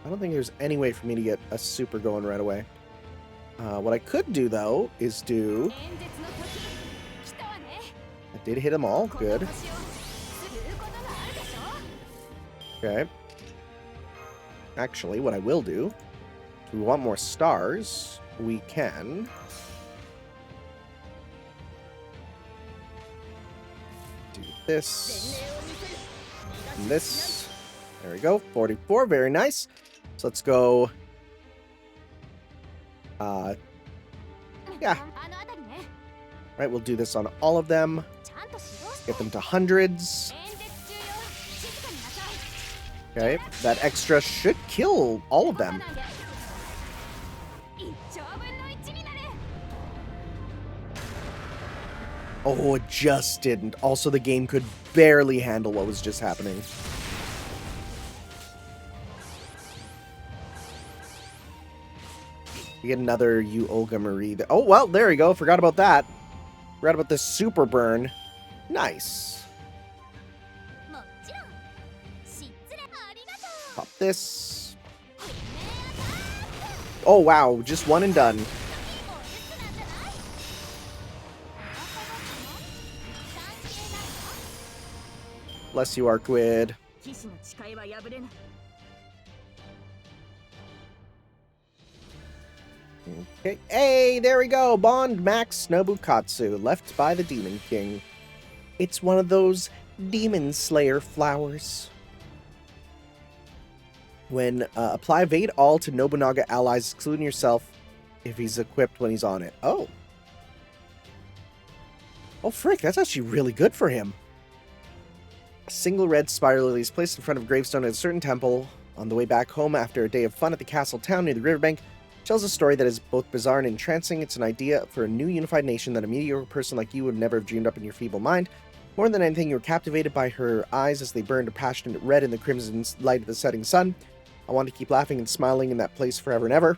don't think there's any way for me to get a super going right away. What I could do, though, is do... I did hit them all. Good. Okay. Actually, what I will do, if we want more stars, we can... do this. And this. There we go. 44. Very nice. So let's go... yeah. Right, we'll do this on all of them. Get them to hundreds. Okay, that extra should kill all of them. Oh, it just didn't. Also, the game could barely handle what was just happening. We get another you Olga Marie. Oh, well, there we go. Forgot about that. Forgot about the super burn. Nice. Pop this. Oh, wow. Just one and done. Bless you, Arquid. Okay. Hey, there we go. Bond Max Nobukatsu, left by the Demon King. It's one of those Demon Slayer flowers. When apply evade all to Nobunaga allies, excluding yourself if he's equipped when he's on it. Oh. Oh, frick. That's actually really good for him. A single red spiral lily is placed in front of a gravestone at a certain temple on the way back home after a day of fun at the castle town near the riverbank. Tells a story that is both bizarre and entrancing. It's an idea for a new unified nation that a mediocre person like you would never have dreamed up in your feeble mind. More than anything, you were captivated by her eyes as they burned a passionate red in the crimson light of the setting sun. I want to keep laughing and smiling in that place forever and ever.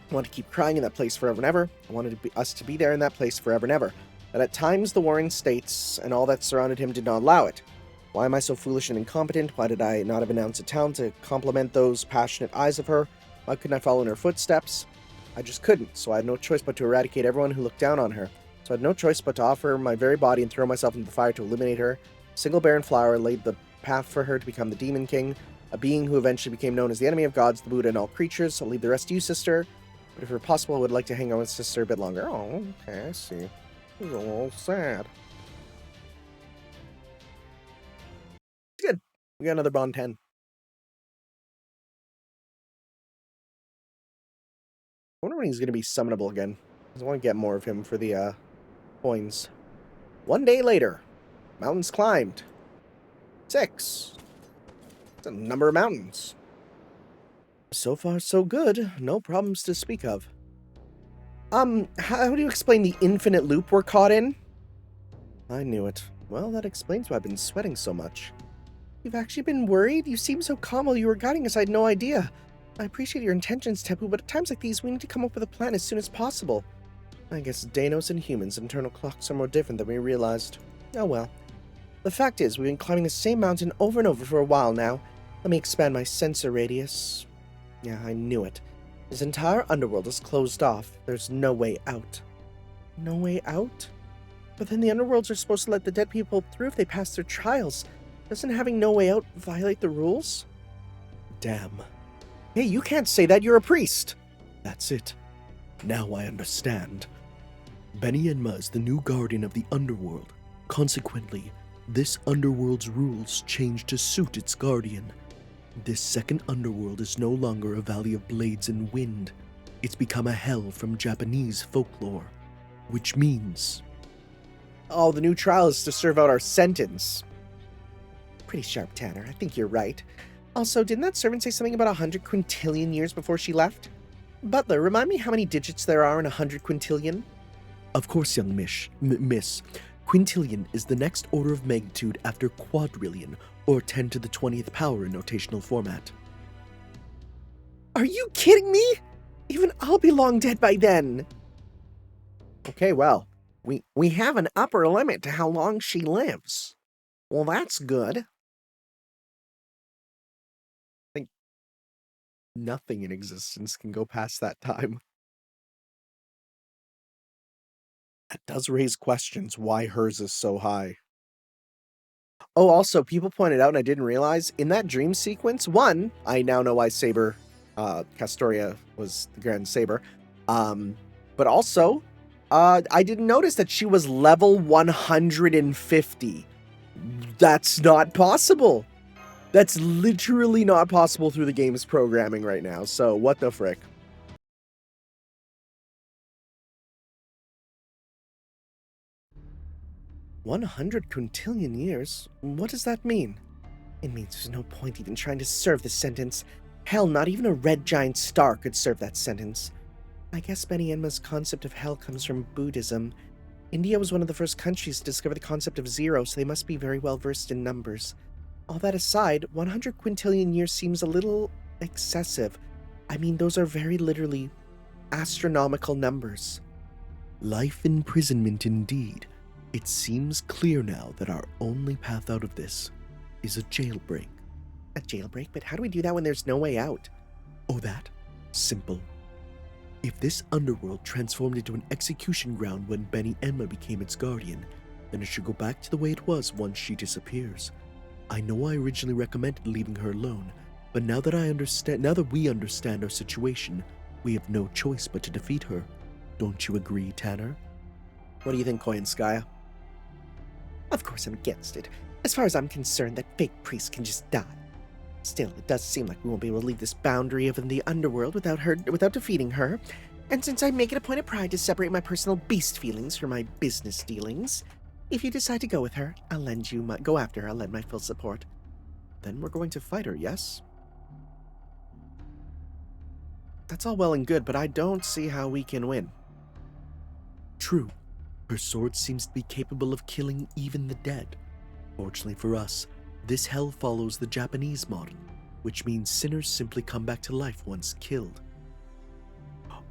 I want to keep crying in that place forever and ever. I wanted us to be there in that place forever and ever. But at times the warring states and all that surrounded him did not allow it. Why am I so foolish and incompetent? Why did I not have announced a town to compliment those passionate eyes of her? Why couldn't I follow in her footsteps? I just couldn't, so I had no choice but to eradicate everyone who looked down on her. So I had no choice but to offer my very body and throw myself into the fire to eliminate her. A single barren flower laid the path for her to become the Demon King, a being who eventually became known as the enemy of gods, the Buddha, and all creatures. I'll leave the rest to you, sister. But if it were possible, I would like to hang out with sister a bit longer. Oh, okay, I see. This is a little sad. Good. We got another Bond 10. I wonder when he's going to be summonable again. I want to get more of him for the coins. 1 day later. Mountains climbed. 6. That's a number of mountains. So far, so good. No problems to speak of. How do you explain the infinite loop we're caught in? I knew it. Well, that explains why I've been sweating so much. You've actually been worried? You seemed so calm while you were guiding us, I had no idea. I appreciate your intentions, Tepu, but at times like these, we need to come up with a plan as soon as possible. I guess Danos and humans' internal clocks are more different than we realized. Oh well. The fact is, we've been climbing the same mountain over and over for a while now. Let me expand my sensor radius. Yeah, I knew it. This entire underworld is closed off. There's no way out. No way out? But then the underworlds are supposed to let the dead people through if they pass their trials. Doesn't having no way out violate the rules? Damn. Hey, you can't say that, you're a priest! That's it. Now I understand. Beni Enma is the new guardian of the underworld. Consequently, this underworld's rules change to suit its guardian. This second underworld is no longer a valley of blades and wind. It's become a hell from Japanese folklore. Which means... Oh, the new trial is to serve out our sentence. Pretty sharp, Tanner. I think you're right. Also, didn't that servant say something about 100 quintillion years before she left? Butler, remind me how many digits there are in 100 quintillion? Of course, young miss. Quintillion is the next order of magnitude after quadrillion, or 10 to the 20th power in notational format. Are you kidding me? Even I'll be long dead by then. Okay, well, we have an upper limit to how long she lives. Well, that's good. I think nothing in existence can go past that time. That does raise questions why hers is so high. Oh, also, people pointed out, and I didn't realize, in that dream sequence, one, I now know why Saber, Castoria was the Grand Saber, but also, I didn't notice that she was level 150. That's not possible. That's literally not possible through the game's programming right now, so what the frick. 100 quintillion years? What does that mean? It means there's no point even trying to serve this sentence. Hell, not even a red giant star could serve that sentence. I guess Beni Enma's concept of hell comes from Buddhism. India was one of the first countries to discover the concept of zero, so they must be very well versed in numbers. All that aside, 100 quintillion years seems a little excessive. I mean, those are very literally astronomical numbers. Life imprisonment indeed. It seems clear now that our only path out of this is a jailbreak. A jailbreak? But how do we do that when there's no way out? Oh, that? Simple. If this underworld transformed into an execution ground when Beni Enma became its guardian, then it should go back to the way it was once she disappears. I know I originally recommended leaving her alone, but now that we understand our situation, we have no choice but to defeat her. Don't you agree, Tanner? What do you think, Koyanskaya? Of course I'm against it. As far as I'm concerned, that fake priest can just die. Still, it does seem like we won't be able to leave this boundary of the underworld without defeating her. And since I make it a point of pride to separate my personal beast feelings from my business dealings, if you decide to go with her, I'll lend my full support. Then we're going to fight her, yes? That's all well and good, but I don't see how we can win. True. Her sword seems to be capable of killing even the dead. Fortunately for us, this hell follows the Japanese model, which means sinners simply come back to life once killed.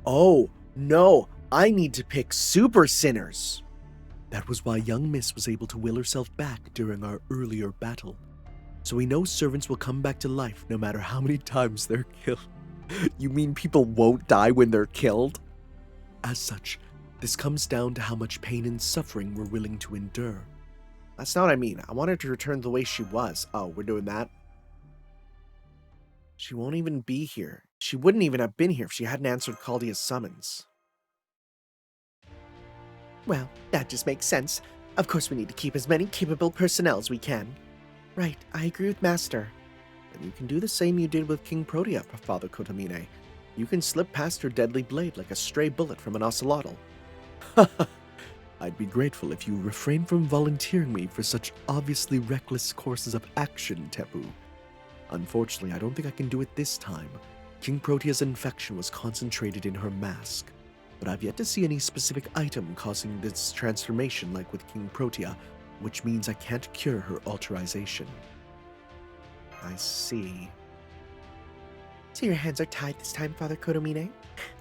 Oh, no, I need to pick super sinners. That was why young Miss was able to will herself back during our earlier battle. So we know servants will come back to life no matter how many times they're killed. You mean people won't die when they're killed? As such, this comes down to how much pain and suffering we're willing to endure. That's not what I mean. I want her to return the way she was. Oh, we're doing that? She won't even be here. She wouldn't even have been here if she hadn't answered Caldia's summons. Well, that just makes sense. Of course we need to keep as many capable personnel as we can. Right, I agree with Master. And you can do the same you did with King Protea, Father Kotomine. You can slip past her deadly blade like a stray bullet from an ocelotl. I'd be grateful if you refrain from volunteering me for such obviously reckless courses of action, Tepu. Unfortunately, I don't think I can do it this time. King Protea's infection was concentrated in her mask, but I've yet to see any specific item causing this transformation like with King Protea, which means I can't cure her alterization. I see. So your hands are tied this time, Father Kotomine?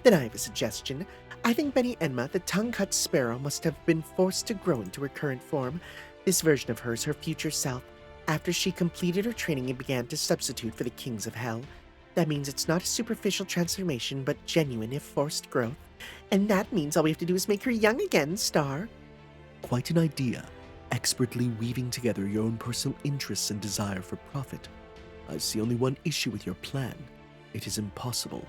Then I have a suggestion. I think Beni Enma, the tongue-cut sparrow, must have been forced to grow into her current form. This version of hers, her future self, after she completed her training and began to substitute for the kings of hell. That means it's not a superficial transformation, but genuine if forced growth. And that means all we have to do is make her young again, Star. Quite an idea, expertly weaving together your own personal interests and desire for profit. I see only one issue with your plan. It is impossible.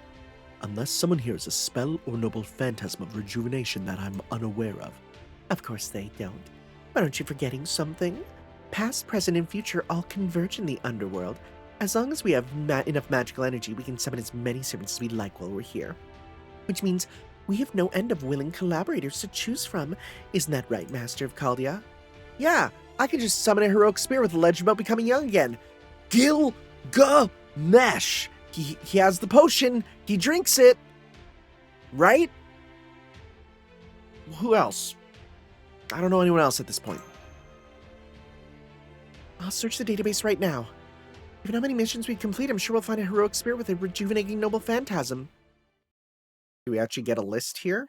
Unless someone here has a spell or noble phantasm of rejuvenation that I'm unaware of. Of course they don't. But aren't you forgetting something? Past, present, and future all converge in the underworld. As long as we have enough magical energy, we can summon as many servants as we like while we're here. Which means we have no end of willing collaborators to choose from. Isn't that right, Master of Caldia? Yeah, I can just summon a heroic spirit with a legend about becoming young again. Gilgamesh! He has the potion. He drinks it. Right? Who else? I don't know anyone else at this point. I'll search the database right now. Given how many missions we complete, I'm sure we'll find a heroic spirit with a rejuvenating noble phantasm. Do we actually get a list here?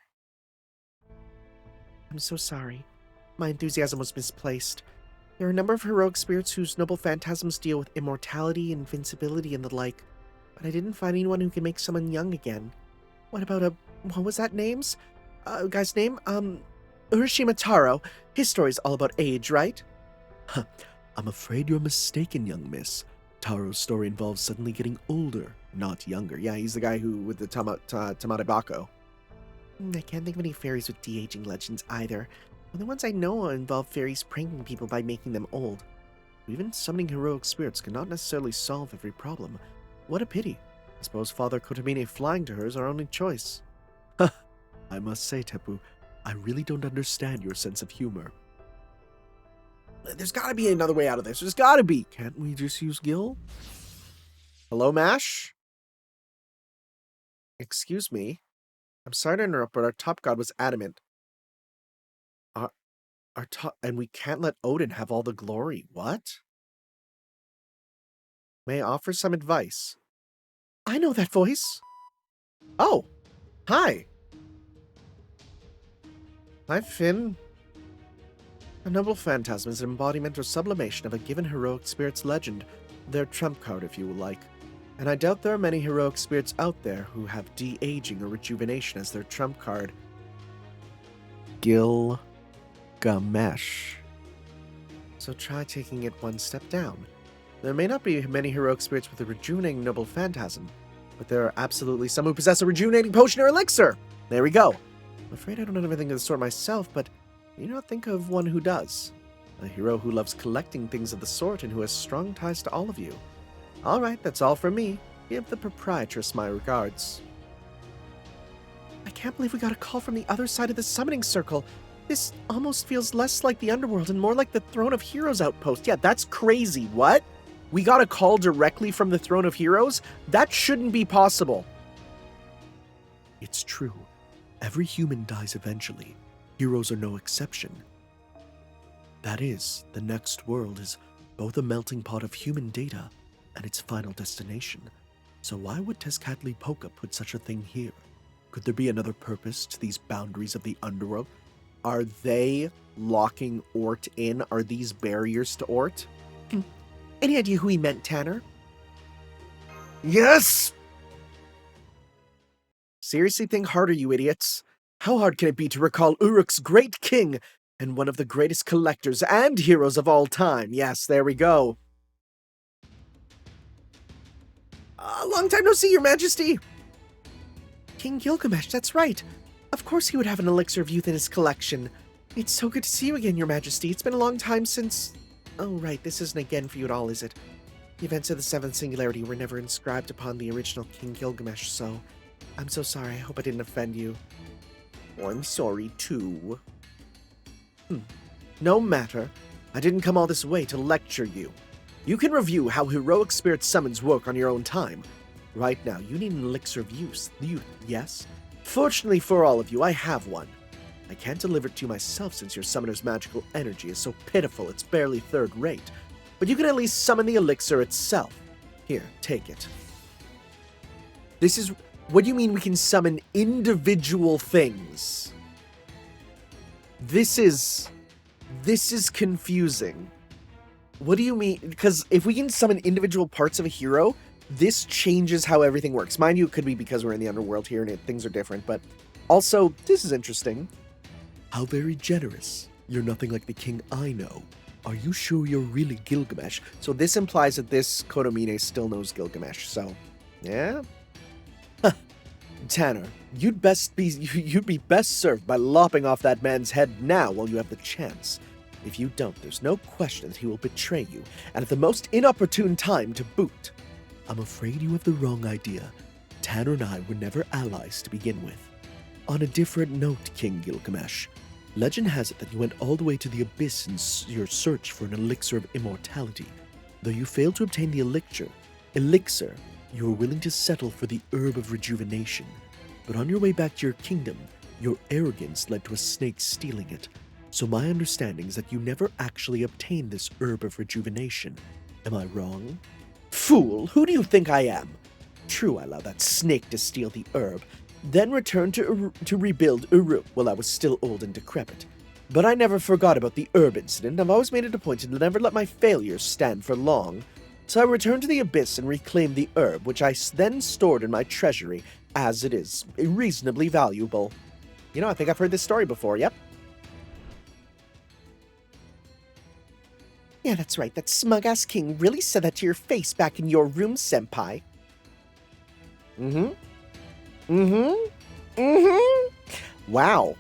I'm so sorry. My enthusiasm was misplaced. There are a number of heroic spirits whose noble phantasms deal with immortality, invincibility, and the like. But I didn't find anyone who can make someone young again. What about what was that name's? Guy's name? Urashima Taro. His story's all about age, right? I'm afraid you're mistaken, young miss. Taro's story involves suddenly getting older, not younger. Yeah, he's the guy who with the Tamaribako. I can't think of any fairies with de-aging legends either. The ones I know involve fairies pranking people by making them old. Even summoning heroic spirits cannot necessarily solve every problem. What a pity. I suppose Father Kotomine flying to her is our only choice. I must say, Tepu, I really don't understand your sense of humor. There's gotta be another way out of this. There's gotta be. Can't we just use Gil? Hello, Mash? Excuse me. I'm sorry to interrupt, but our top god was adamant. Our top, and we can't let Odin have all the glory. What? May I offer some advice? I know that voice. Oh, hi. Hi, Finn. A noble phantasm is an embodiment or sublimation of a given heroic spirit's legend, their trump card if you will like. And I doubt there are many heroic spirits out there who have de-aging or rejuvenation as their trump card. Gilgamesh. So try taking it one step down. There may not be many heroic spirits with a rejuvenating noble phantasm, but there are absolutely some who possess a rejuvenating potion or elixir. There we go. I'm afraid I don't have anything of the sort myself, but you not think of one who does. A hero who loves collecting things of the sort and who has strong ties to all of you. All right, that's all from me. Give the proprietress my regards. I can't believe we got a call from the other side of the summoning circle. This almost feels less like the underworld and more like the Throne of Heroes outpost. Yeah, that's crazy. What? We got a call directly from the Throne of Heroes? That shouldn't be possible. It's true. Every human dies eventually. Heroes are no exception. That is, the next world is both a melting pot of human data and its final destination. So why would Tezcatlipoca put such a thing here? Could there be another purpose to these boundaries of the underworld? Are they locking Ort in? Are these barriers to Ort? Any idea who he meant, Tanner? Yes! Seriously, think harder, you idiots. How hard can it be to recall Uruk's great king and one of the greatest collectors and heroes of all time? Yes, there we go. Long time no see, your majesty. King Gilgamesh, that's right. Of course he would have an elixir of youth in his collection. It's so good to see you again, your majesty. It's been a long time since... Oh, right, this isn't again for you at all, is it? The events of the Seventh Singularity were never inscribed upon the original King Gilgamesh, so... I'm so sorry, I hope I didn't offend you. Oh, I'm sorry, too. No matter. I didn't come all this way to lecture you. You can review how heroic spirit summons work on your own time. Right now, you need an elixir of youth, yes? Fortunately for all of you, I have one. I can't deliver it to you myself since your summoner's magical energy is so pitiful it's barely third rate, but you can at least summon the elixir itself. Here, take it. This is... What do you mean we can summon individual things? This is confusing. What do you mean? Because if we can summon individual parts of a hero, this changes how everything works. Mind you, it could be because we're in the underworld here and things are different, but also, this is interesting. How very generous. You're nothing like the king I know. Are you sure you're really Gilgamesh? So this implies that this Kodomine still knows Gilgamesh, so... Yeah? Tanner, you'd be best served by lopping off that man's head now while you have the chance. If you don't, there's no question that he will betray you, and at the most inopportune time to boot. I'm afraid you have the wrong idea. Tanner and I were never allies to begin with. On a different note, King Gilgamesh, legend has it that you went all the way to the abyss in your search for an elixir of immortality. Though you failed to obtain the elixir, you were willing to settle for the herb of rejuvenation. But on your way back to your kingdom, your arrogance led to a snake stealing it. So my understanding is that you never actually obtained this herb of rejuvenation. Am I wrong? Fool, who do you think I am? True, I allowed that snake to steal the herb, then returned to rebuild Uruk while I was still old and decrepit. But I never forgot about the herb incident. I've always made it a point to never let my failures stand for long. So I returned to the abyss and reclaimed the herb, which I then stored in my treasury, as it is reasonably valuable. You know, I think I've heard this story before, yep. Yeah, that's right. That smug-ass king really said that to your face back in your room, senpai. Wow.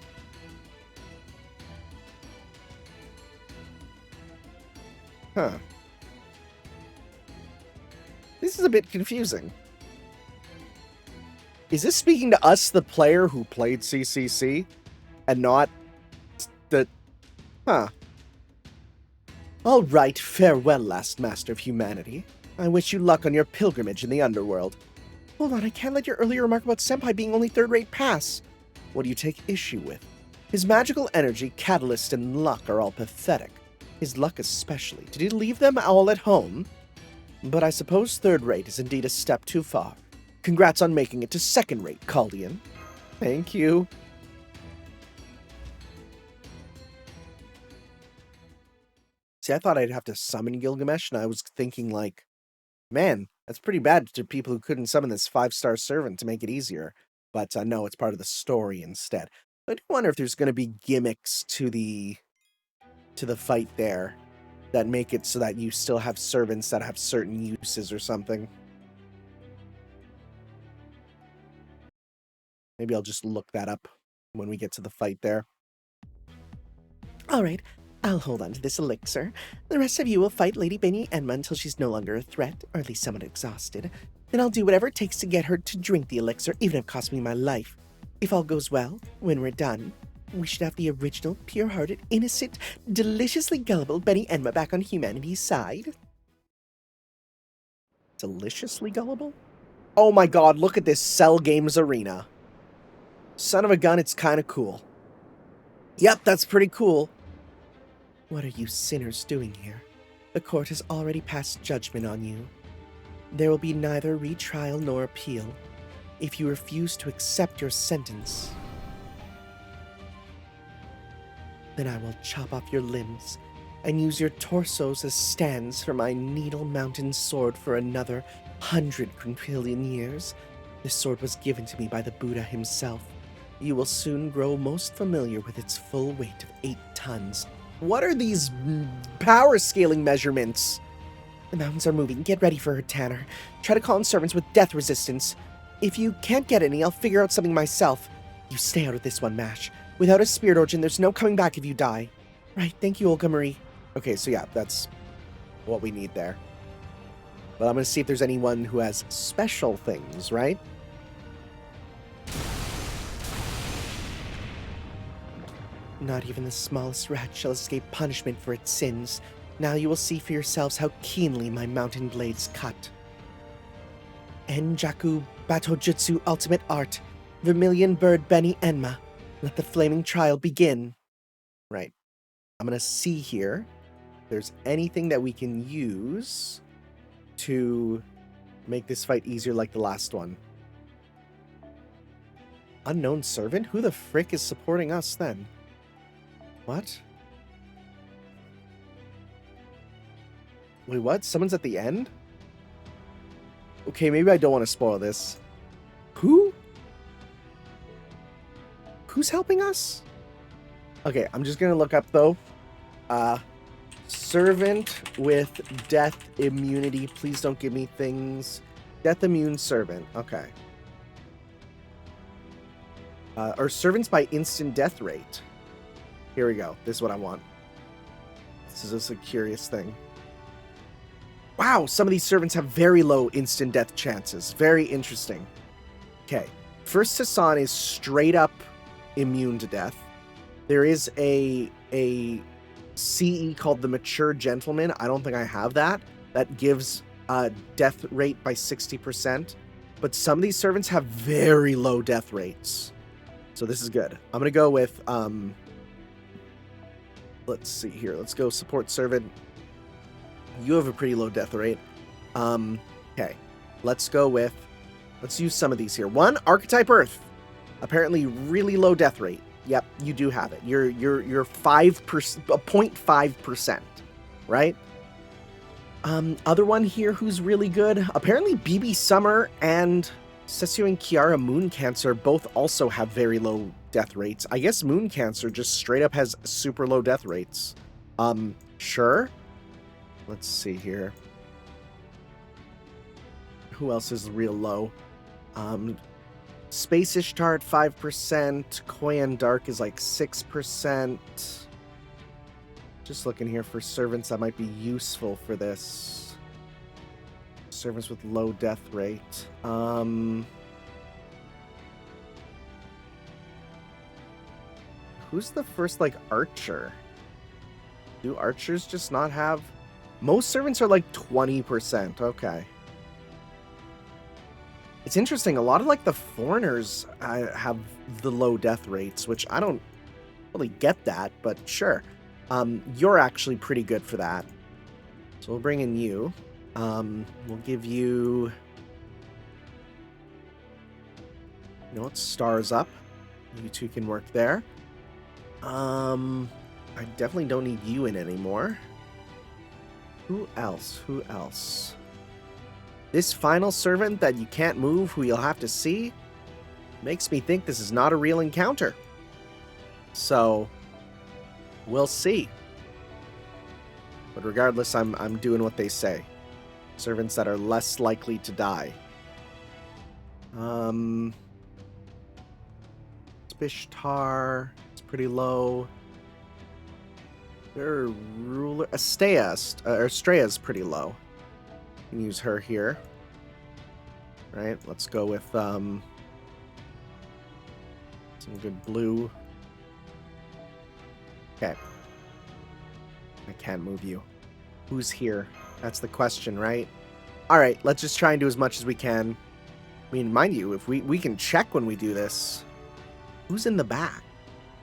Huh. This is a bit confusing. Is this speaking to us, the player who played CCC, and not the... Huh. All right, farewell, last master of humanity. I wish you luck on your pilgrimage in the underworld. Hold on, I can't let your earlier remark about Senpai being only third-rate pass. What do you take issue with? His magical energy, catalyst, and luck are all pathetic. His luck especially. Did he leave them all at home? But I suppose third-rate is indeed a step too far. Congrats on making it to second-rate, Caldian. Thank you. See, I thought I'd have to summon Gilgamesh, and I was thinking, like, man, that's pretty bad to people who couldn't summon this 5-star servant to make it easier. But no, it's part of the story instead. I do wonder if there's going to be gimmicks to the fight there that make it so that you still have servants that have certain uses or something. Maybe I'll just look that up when we get to the fight there. All right, I'll hold on to this elixir. The rest of you will fight Lady Beni Enma until she's no longer a threat, or at least somewhat exhausted. Then I'll do whatever it takes to get her to drink the elixir, even if it costs me my life. If all goes well, when we're done, we should have the original, pure-hearted, innocent, deliciously gullible Beni Enma back on humanity's side. Deliciously gullible? Oh my god, look at this Cell Games arena. Son of a gun, it's kind of cool. Yep, that's pretty cool. What are you sinners doing here? The court has already passed judgment on you. There will be neither retrial nor appeal. If you refuse to accept your sentence, then I will chop off your limbs and use your torsos as stands for my Needle Mountain sword for another 100 quintillion years. This sword was given to me by the Buddha himself. You will soon grow most familiar with its full weight of 8 tons. What are these power scaling measurements? The mountains are moving. Get ready for her, Tanner. Try to call in servants with death resistance. If you can't get any, I'll figure out something myself. You stay out of this one, Mash. Without a spirit origin, there's no coming back if you die. Right, thank you, Olga Marie. Okay, so yeah, that's what we need there. But I'm going to see if there's anyone who has special things, right? Not even the smallest rat shall escape punishment for its sins. Now you will see for yourselves how keenly my mountain blades cut. Enjaku Batojutsu Ultimate Art. Vermilion Bird Beni Enma. Let the flaming trial begin. Right. I'm going to see here if there's anything that we can use to make this fight easier like the last one. Unknown servant? Who the frick is supporting us then? What? Wait, what? Someone's at the end? Okay, maybe I don't want to spoil this. Who? Who's helping us? Okay, I'm just gonna look up though. Servant with death immunity. Please don't give me things. Death immune servant. Okay. Or servants by instant death rate. Here we go. This is what I want. This is just a curious thing. Wow, some of these servants have very low instant death chances. Very interesting. Okay. First Hassan is straight up immune to death. There is a CE called the Mature Gentleman. I don't think I have that. That gives death rate by 60%. But some of these servants have very low death rates. So this is good. I'm going to go with... let's see here. Let's go support servant. You have a pretty low death rate. Okay. Let's go with... Let's use some of these here. 1, Archetype Earth. Apparently really low death rate. Yep, you do have it. You're 0.5%, right? Other one here who's really good. Apparently BB Summer and Sessio and Kiara Moon Cancer both also have very low death rates. I guess Moon Cancer just straight up has super low death rates. Sure. Let's see here. Who else is real low? Space Ishtar at 5%. Koyan Dark is like 6%. Just looking here for servants that might be useful for this. Servants with low death rate. Who's the first, like, archer? Do archers just not have... Most servants are like 20%. Okay. It's interesting. A lot of like the foreigners have the low death rates, which I don't really get that, but sure. You're actually pretty good for that. So we'll bring in you. We'll give you... You know what? Stars up. You two can work there. I definitely don't need you in anymore. Who else? Who else? This final servant that you can't move, who you'll have to see, makes me think this is not a real encounter. So, we'll see. But regardless, I'm doing what they say. Servants that are less likely to die. Bishtar, it's pretty low. Their ruler, Estrea's pretty low. You can use her here. Right, let's go with some good blue. Okay. I can't move you. Who's here? That's the question, right? Alright, let's just try and do as much as we can. I mean, mind you, if we can check when we do this. Who's in the back,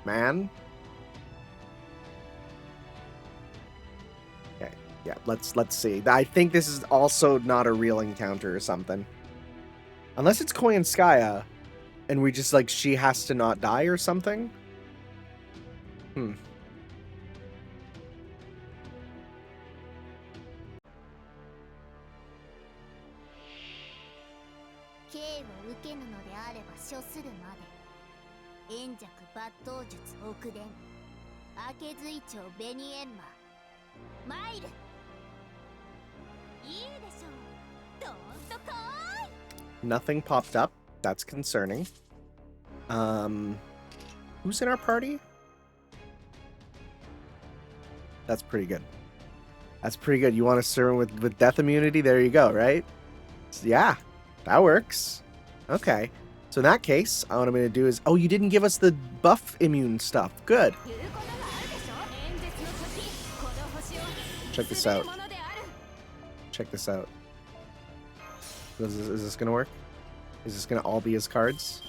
man? Okay, yeah, let's see. I think this is also not a real encounter or something. Unless it's Koyanskaya, and we just, like, she has to not die or something? Hmm. Beni Enma Alter. Nothing popped up. That's concerning. Who's in our party? That's pretty good. That's pretty good. You want to serve with death immunity? There you go, right? So, yeah, that works. Okay. So in that case, what I'm going to do is... Oh, you didn't give us the buff immune stuff. Good. Check this out. Check this out. Is this going to work? Is this going to all be his cards?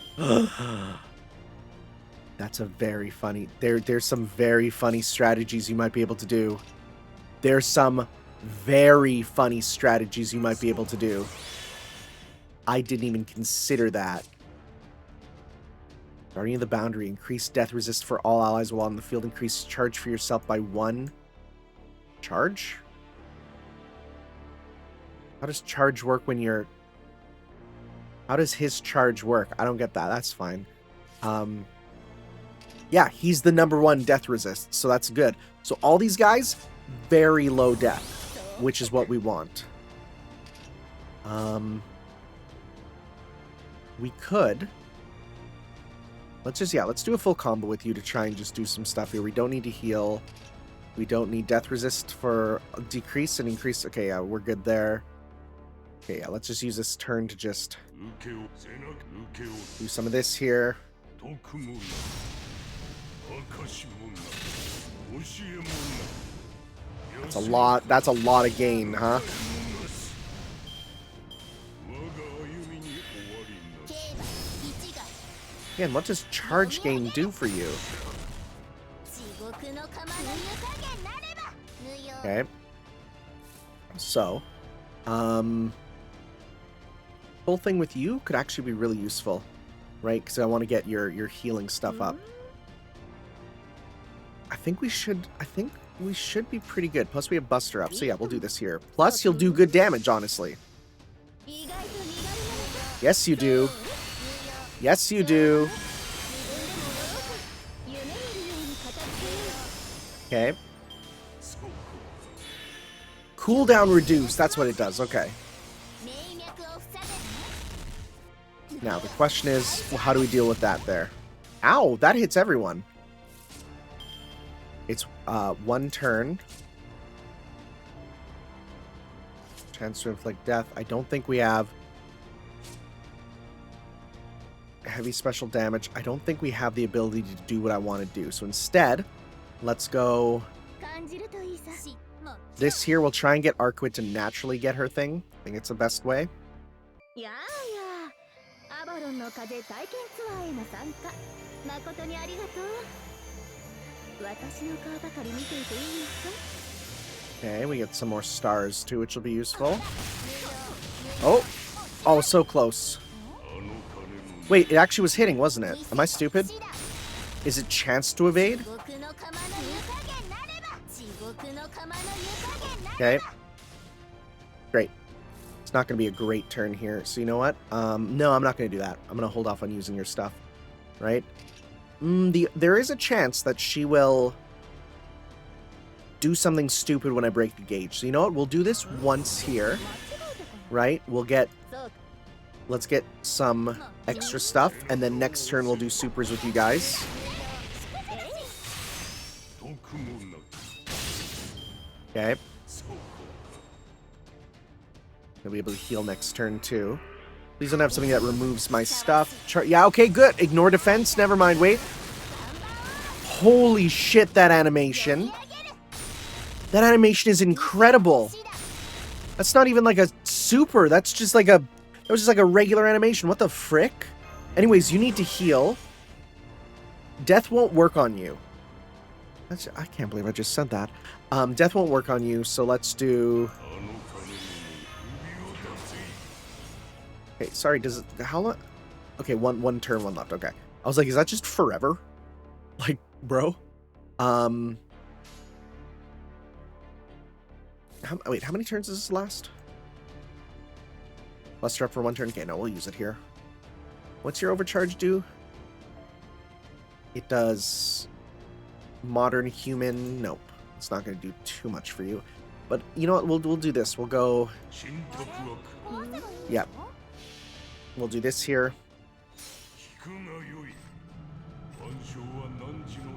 That's a very funny... There's some very funny strategies you might be able to do. There's some very funny strategies you might be able to do. I didn't even consider that. Guardian of the Boundary. Increase death resist for all allies while on the field. Increase charge for yourself by 1 charge? How does charge work when you're... How does his charge work? I don't get that. That's fine. Yeah, he's the #1 death resist, so that's good. So all these guys, very low death, which is what we want. We could... Let's do a full combo with you to try and just do some stuff here. We don't need to heal. We don't need death resist for decrease and increase. Okay, yeah, we're good there. Okay, yeah, let's just use this turn to just do some of this here. That's a lot of gain, huh? Again, what does charge gain do for you? Okay. So, whole thing with you could actually be really useful, right? Because I want to get your healing stuff up. I think we should be pretty good. Plus we have Buster up, so yeah, we'll do this here. Plus you'll do good damage, honestly. Yes, you do. Yes, you do. Okay. Cooldown reduced. That's what it does. Okay. Now, the question is, well, how do we deal with that there? Ow! That hits everyone. It's 1 turn. Chance to inflict death. I don't think we have... heavy special damage. I don't think we have the ability to do what I want to do. So instead, let's go This here will try and get Arquid to naturally get her thing. I think it's the best way. やあやあ、アバロンの風体験ツアーへの参加、誠にありがとう。私の顔ばかり見ていていいのか？ Okay, we get some more stars too, which will be useful. Oh! Oh, so close. Wait, it actually was hitting, wasn't it? Am I stupid? Is it chance to evade? Okay. Great. It's not going to be a great turn here. So you know what? No, I'm not going to do that. I'm going to hold off on using your stuff. Right? There is a chance that she will do something stupid when I break the gauge. So you know what? We'll do this once here. Right? Let's get some extra stuff. And then next turn we'll do supers with you guys. Okay. I'll be able to heal next turn too. Please don't have something that removes my stuff. Yeah, okay, good. Ignore defense. Never mind. Wait. Holy shit, that animation. That animation is incredible. That's not even like a super. That's just like a... That was just like a regular animation. What the frick? Anyways, you need to heal. Death won't work on you. I can't believe I just said that. Death won't work on you, so let's do... Okay, sorry, does it... How long... Okay, one turn, one left, okay. I was like, is that just forever? Like, bro? Wait, how many turns does this last? Luster up for one turn? Okay, no, we'll use it here. What's your overcharge do? It does... Modern human... Nope. It's not going to do too much for you. But, you know what? We'll do this. We'll go... Yep. We'll do this here.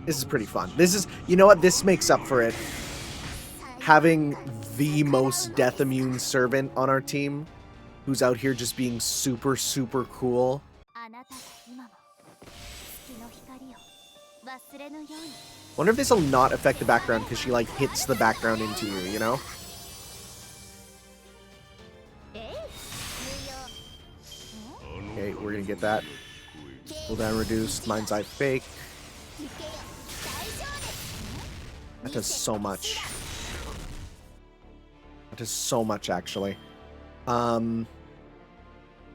This is pretty fun. This is... You know what? This makes up for it. Having the most death immune servant on our team, who's out here just being super, super cool. Wonder if this will not affect the background because she like hits the background into you, you know? Okay, we're gonna get that. Cooldown reduced, mind's eye fake. That does so much. That does so much, actually. You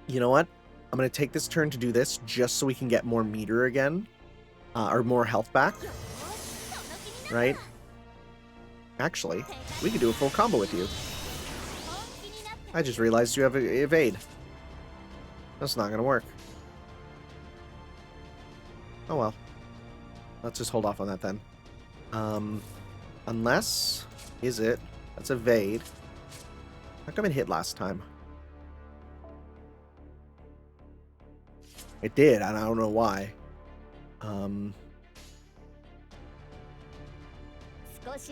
know what? I'm gonna take this turn to do this just so we can get more meter again. Or more health back. Right? Actually, we could do a full combo with you. I just realized you have evade. That's not gonna work. Oh well. Let's just hold off on that then. Unless... Is it? That's evade. How come it hit last time? It did, and I don't know why.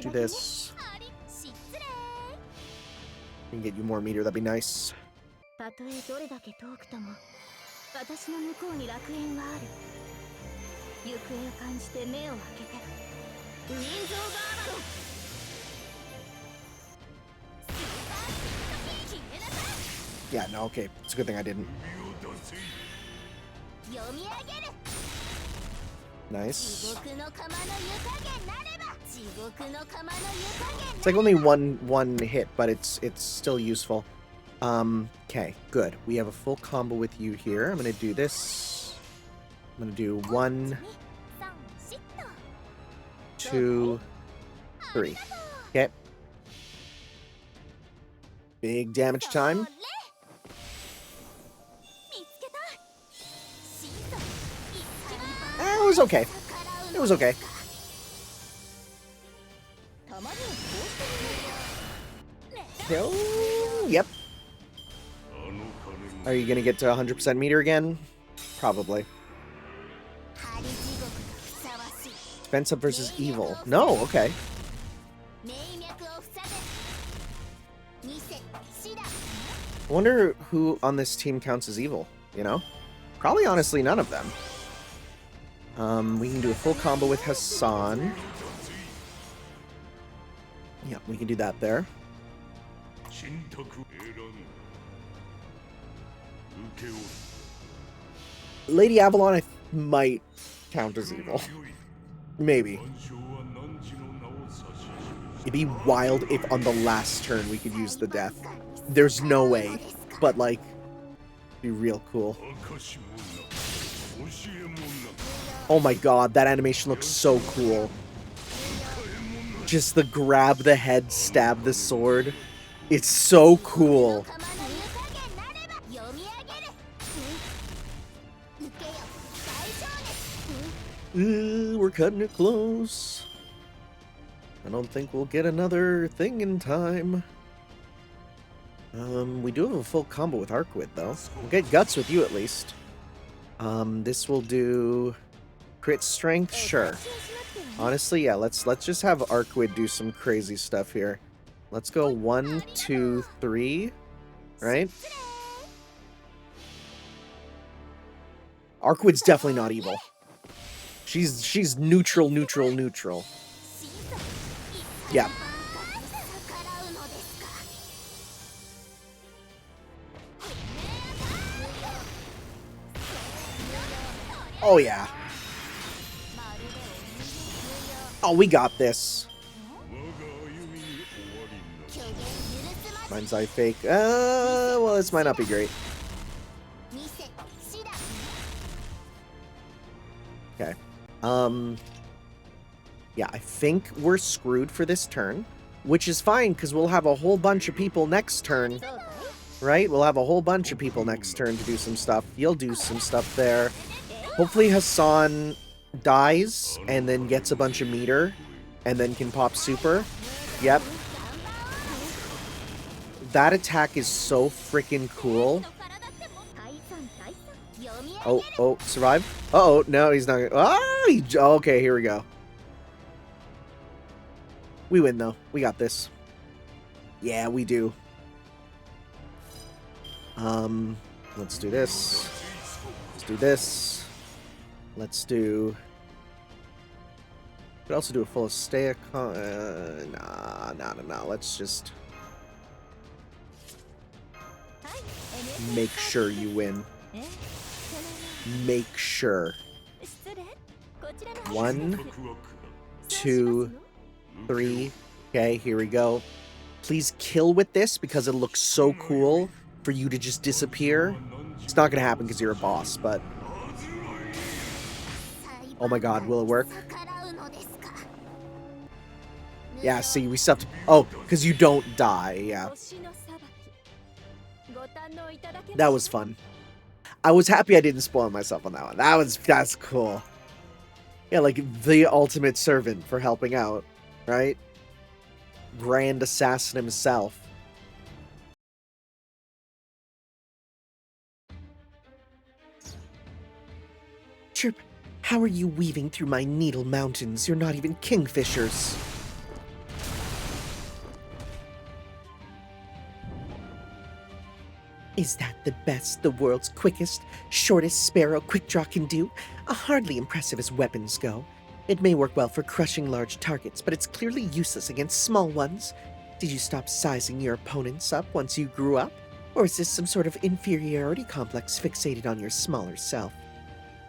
Do this. Can get you more meter, that'd be nice. Yeah, no, okay. It's a good thing I didn't. Nice. It's like only one hit, but it's still useful. Okay, good. We have a full combo with you here. I'm gonna do this. I'm gonna do 1, 2, 3. Okay. Big damage time. It was okay. It was okay. Oh, yep. Are you gonna get to 100% meter again? Probably. Defense up versus evil. No, okay. I wonder who on this team counts as evil, you know? Probably, honestly, none of them. We can do a full combo with Hassan. Yeah, we can do that there. Lady Avalon I might count as evil. Maybe. It'd be wild if on the last turn we could use the death. There's no way, but like, be real cool. Oh my god, that animation looks so cool. Just the grab the head, stab the sword. It's so cool. We're cutting it close. I don't think we'll get another thing in time. We do have a full combo with Arkwid, though. We'll get Guts with you, at least. This will do... Crit Strength? Sure. Honestly, yeah, let's just have Arkwid do some crazy stuff here. Let's go 1, 2, 3, right? Arkwid's definitely not evil. She's neutral, neutral, neutral. Yeah. Oh, yeah. Oh, we got this. Mind's Eye Fake. Well, this might not be great. Okay. Yeah, I think we're screwed for this turn, which is fine, because we'll have a whole bunch of people next turn, right? We'll have a whole bunch of people next turn to do some stuff. You'll do some stuff there. Hopefully Hassan dies, and then gets a bunch of meter, and then can pop super. Yep. That attack is so freaking cool. Oh, survive? Uh-oh, no, he's not gonna... Okay, here we go. We win, though. We got this. Yeah, we do. Let's do this. Let's do this. Let's do... We could also do a full stay. Nah. Let's just... Make sure you win. Make sure. 1, 2, 3. Okay, here we go. Please kill with this because it looks so cool for you to just disappear. It's not going to happen because you're a boss, but... Oh my god, will it work? Yeah, see, we still have to... Oh, because you don't die, yeah. That was fun. I was happy I didn't spoil myself on that one. That's cool. Yeah, like the ultimate servant for helping out, right? Grand Assassin himself. Chirp, how are you weaving through my needle mountains? You're not even kingfishers. Is that the best the world's quickest, shortest sparrow quick-draw can do? Hardly impressive as weapons go. It may work well for crushing large targets, but it's clearly useless against small ones. Did you stop sizing your opponents up once you grew up? Or is this some sort of inferiority complex fixated on your smaller self?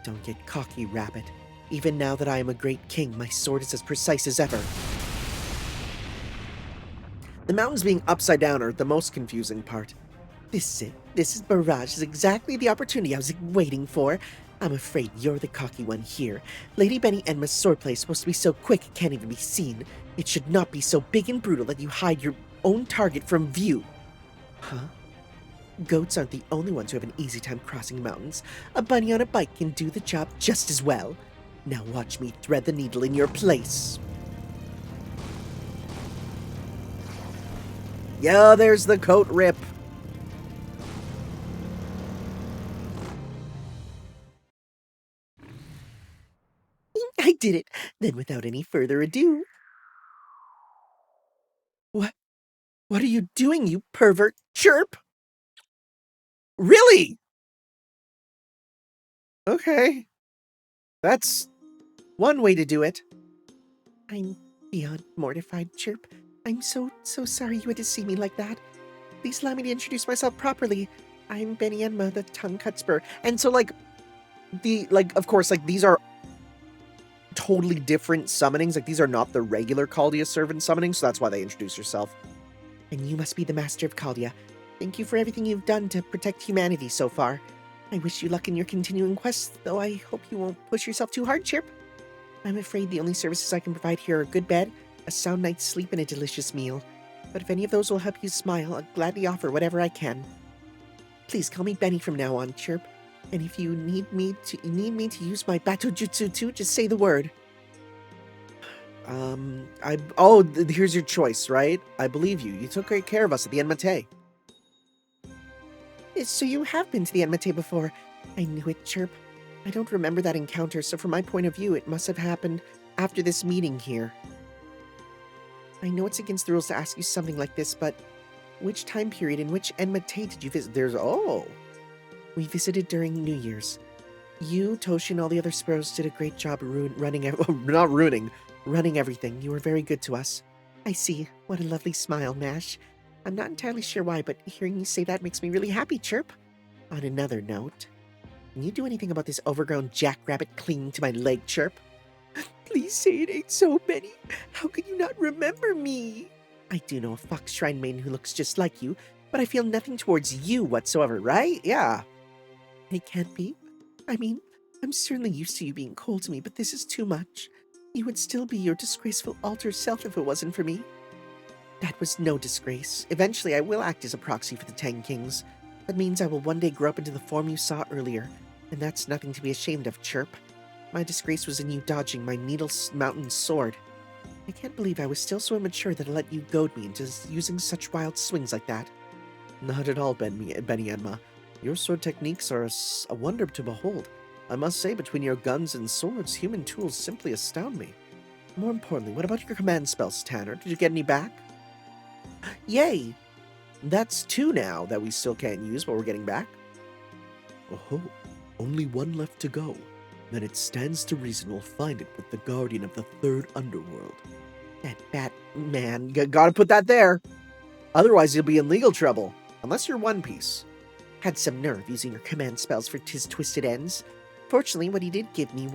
Don't get cocky, rabbit. Even now that I am a great king, my sword is as precise as ever. The mountains being upside down are the most confusing part. This is barrage is exactly the opportunity I was waiting for. I'm afraid you're the cocky one here. Lady Beni Enma's swordplay is supposed to be so quick it can't even be seen. It should not be so big and brutal that you hide your own target from view. Huh? Goats aren't the only ones who have an easy time crossing mountains. A bunny on a bike can do the job just as well. Now watch me thread the needle in your place. Yeah, there's the coat rip. I did it. Then without any further ado... What are you doing, you pervert? Chirp! Really? Okay. That's one way to do it. I'm beyond mortified, Chirp. I'm so sorry you had to see me like that. Please allow me to introduce myself properly. I'm Beni Enma, the tongue cut spur. And so, of course, these are totally different summonings. Like, these are not the regular Chaldea servant summonings, so that's why they introduce yourself. And you must be the master of Chaldea. Thank you for everything you've done to protect humanity so far. I wish you luck in your continuing quest, though I hope you won't push yourself too hard, Chirp. I'm afraid the only services I can provide here are a good bed, a sound night's sleep, and a delicious meal. But if any of those will help you smile, I'll gladly offer whatever I can. Please call me Benny from now on, Chirp. And if you need me to use my Battle Jutsu too, just say the word. Here's your choice, right? I believe you. You took great care of us at the Enmate. So you have been to the Enmate before. I knew it, Chirp. I don't remember that encounter, so from my point of view, it must have happened after this meeting here. I know it's against the rules to ask you something like this, but which time period and which Enmate did you visit? We visited during New Year's. You, Toshi, and all the other Sparrows did a great job running everything. You were very good to us. I see. What a lovely smile, Mash. I'm not entirely sure why, but hearing you say that makes me really happy, Chirp. On another note, can you do anything about this overgrown jackrabbit clinging to my leg, Chirp? Please say it ain't so, Benny. How can you not remember me? I do know a fox shrine maiden who looks just like you, but I feel nothing towards you whatsoever, right? Yeah. It can't be. I mean, I'm certainly used to you being cold to me, but this is too much. You would still be your disgraceful alter self if it wasn't for me. That was no disgrace. Eventually, I will act as a proxy for the Tang Kings. That means I will one day grow up into the form you saw earlier, and that's nothing to be ashamed of, Chirp. My disgrace was in you dodging my Needle Mountain sword. I can't believe I was still so immature that I let you goad me into using such wild swings like that. Not at all, Beni Enma. Your sword techniques are a wonder to behold. I must say, between your guns and swords, human tools simply astound me. More importantly, what about your command spells, Tanner? Did you get any back? Yay! That's 2 now that we still can't use, but we're getting back. Oh, only 1 left to go. Then it stands to reason we'll find it with the guardian of the 3rd underworld. That Batman, gotta put that there. Otherwise you'll be in legal trouble. Unless you're One Piece. Had some nerve using your command spells for his twisted ends. Fortunately, what he did give me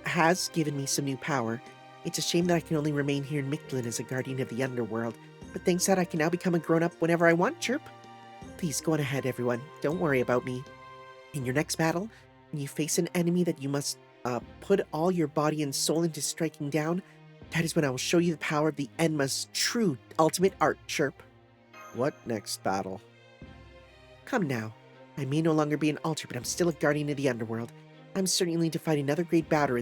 has given me some new power. It's a shame that I can only remain here in Mictlān as a guardian of the underworld, but thanks that I can now become a grown-up whenever I want, Chirp. Please go on ahead, everyone. Don't worry about me. In your next battle, when you face an enemy that you must put all your body and soul into striking down, that is when I will show you the power of the Enma's true ultimate art, Chirp. What next battle? Come now. I may no longer be an altar, but I'm still a guardian of the underworld. I'm certainly to fight another great battle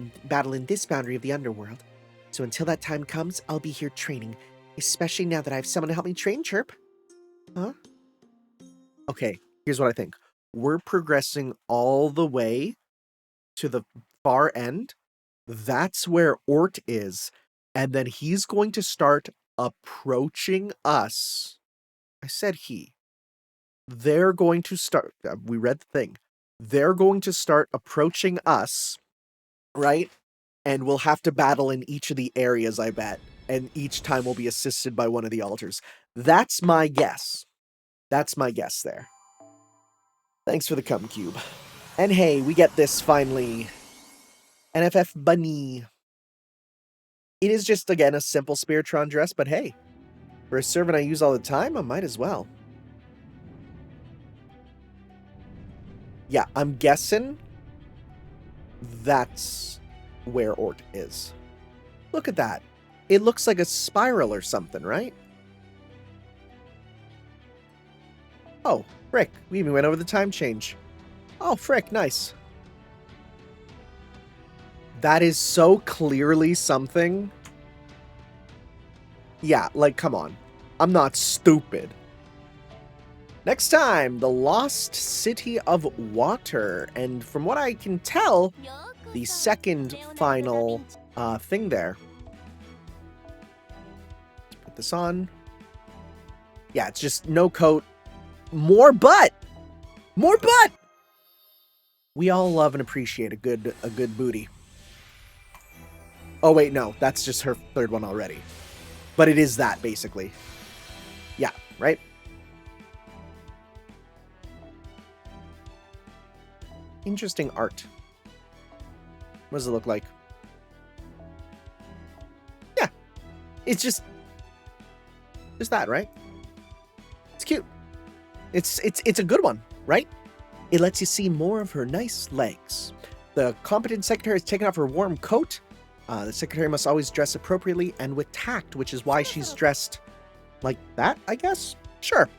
in this boundary of the underworld. So until that time comes, I'll be here training, especially now that I have someone to help me train, Chirp. Huh? Okay, here's what I think. We're progressing all the way to the far end. That's where Ort is. And then he's going to start approaching us. I said he. They're going to start, we read the thing. They're going to start approaching us, right? And we'll have to battle in each of the areas, I bet. And each time we'll be assisted by one of the altars. That's my guess. That's my guess there. Thanks for the cum cube. And hey, we get this finally. NFF Bunny. It is just, again, a simple Spiritron dress, but hey, for a servant I use all the time, I might as well. Yeah, I'm guessing that's where Ort is. Look at that. It looks like a spiral or something, right? Oh, frick. We even went over the time change. Oh, frick. Nice. That is so clearly something. Yeah, like, come on. I'm not stupid. Next time, the Lost City of Water. And from what I can tell, the second final thing there. Let's put this on. Yeah, it's just no coat. More butt! More butt! We all love and appreciate a good booty. Oh, wait, no. That's just her third one already. But it is that, basically. Yeah, right? Interesting art. What does it look like? Yeah. It's just that, right? It's cute. It's a good one, right? It lets you see more of her nice legs. The competent secretary has taken off her warm coat. The secretary must always dress appropriately and with tact, which is why she's dressed like that, I guess? Sure.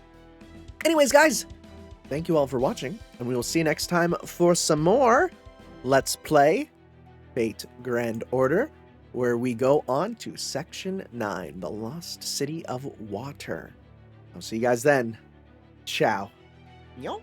Anyways, guys, thank you all for watching, and we will see you next time for some more Let's Play Fate Grand Order, where we go on to Section 9, the Lost City of Water. I'll see you guys then. Ciao. Yo.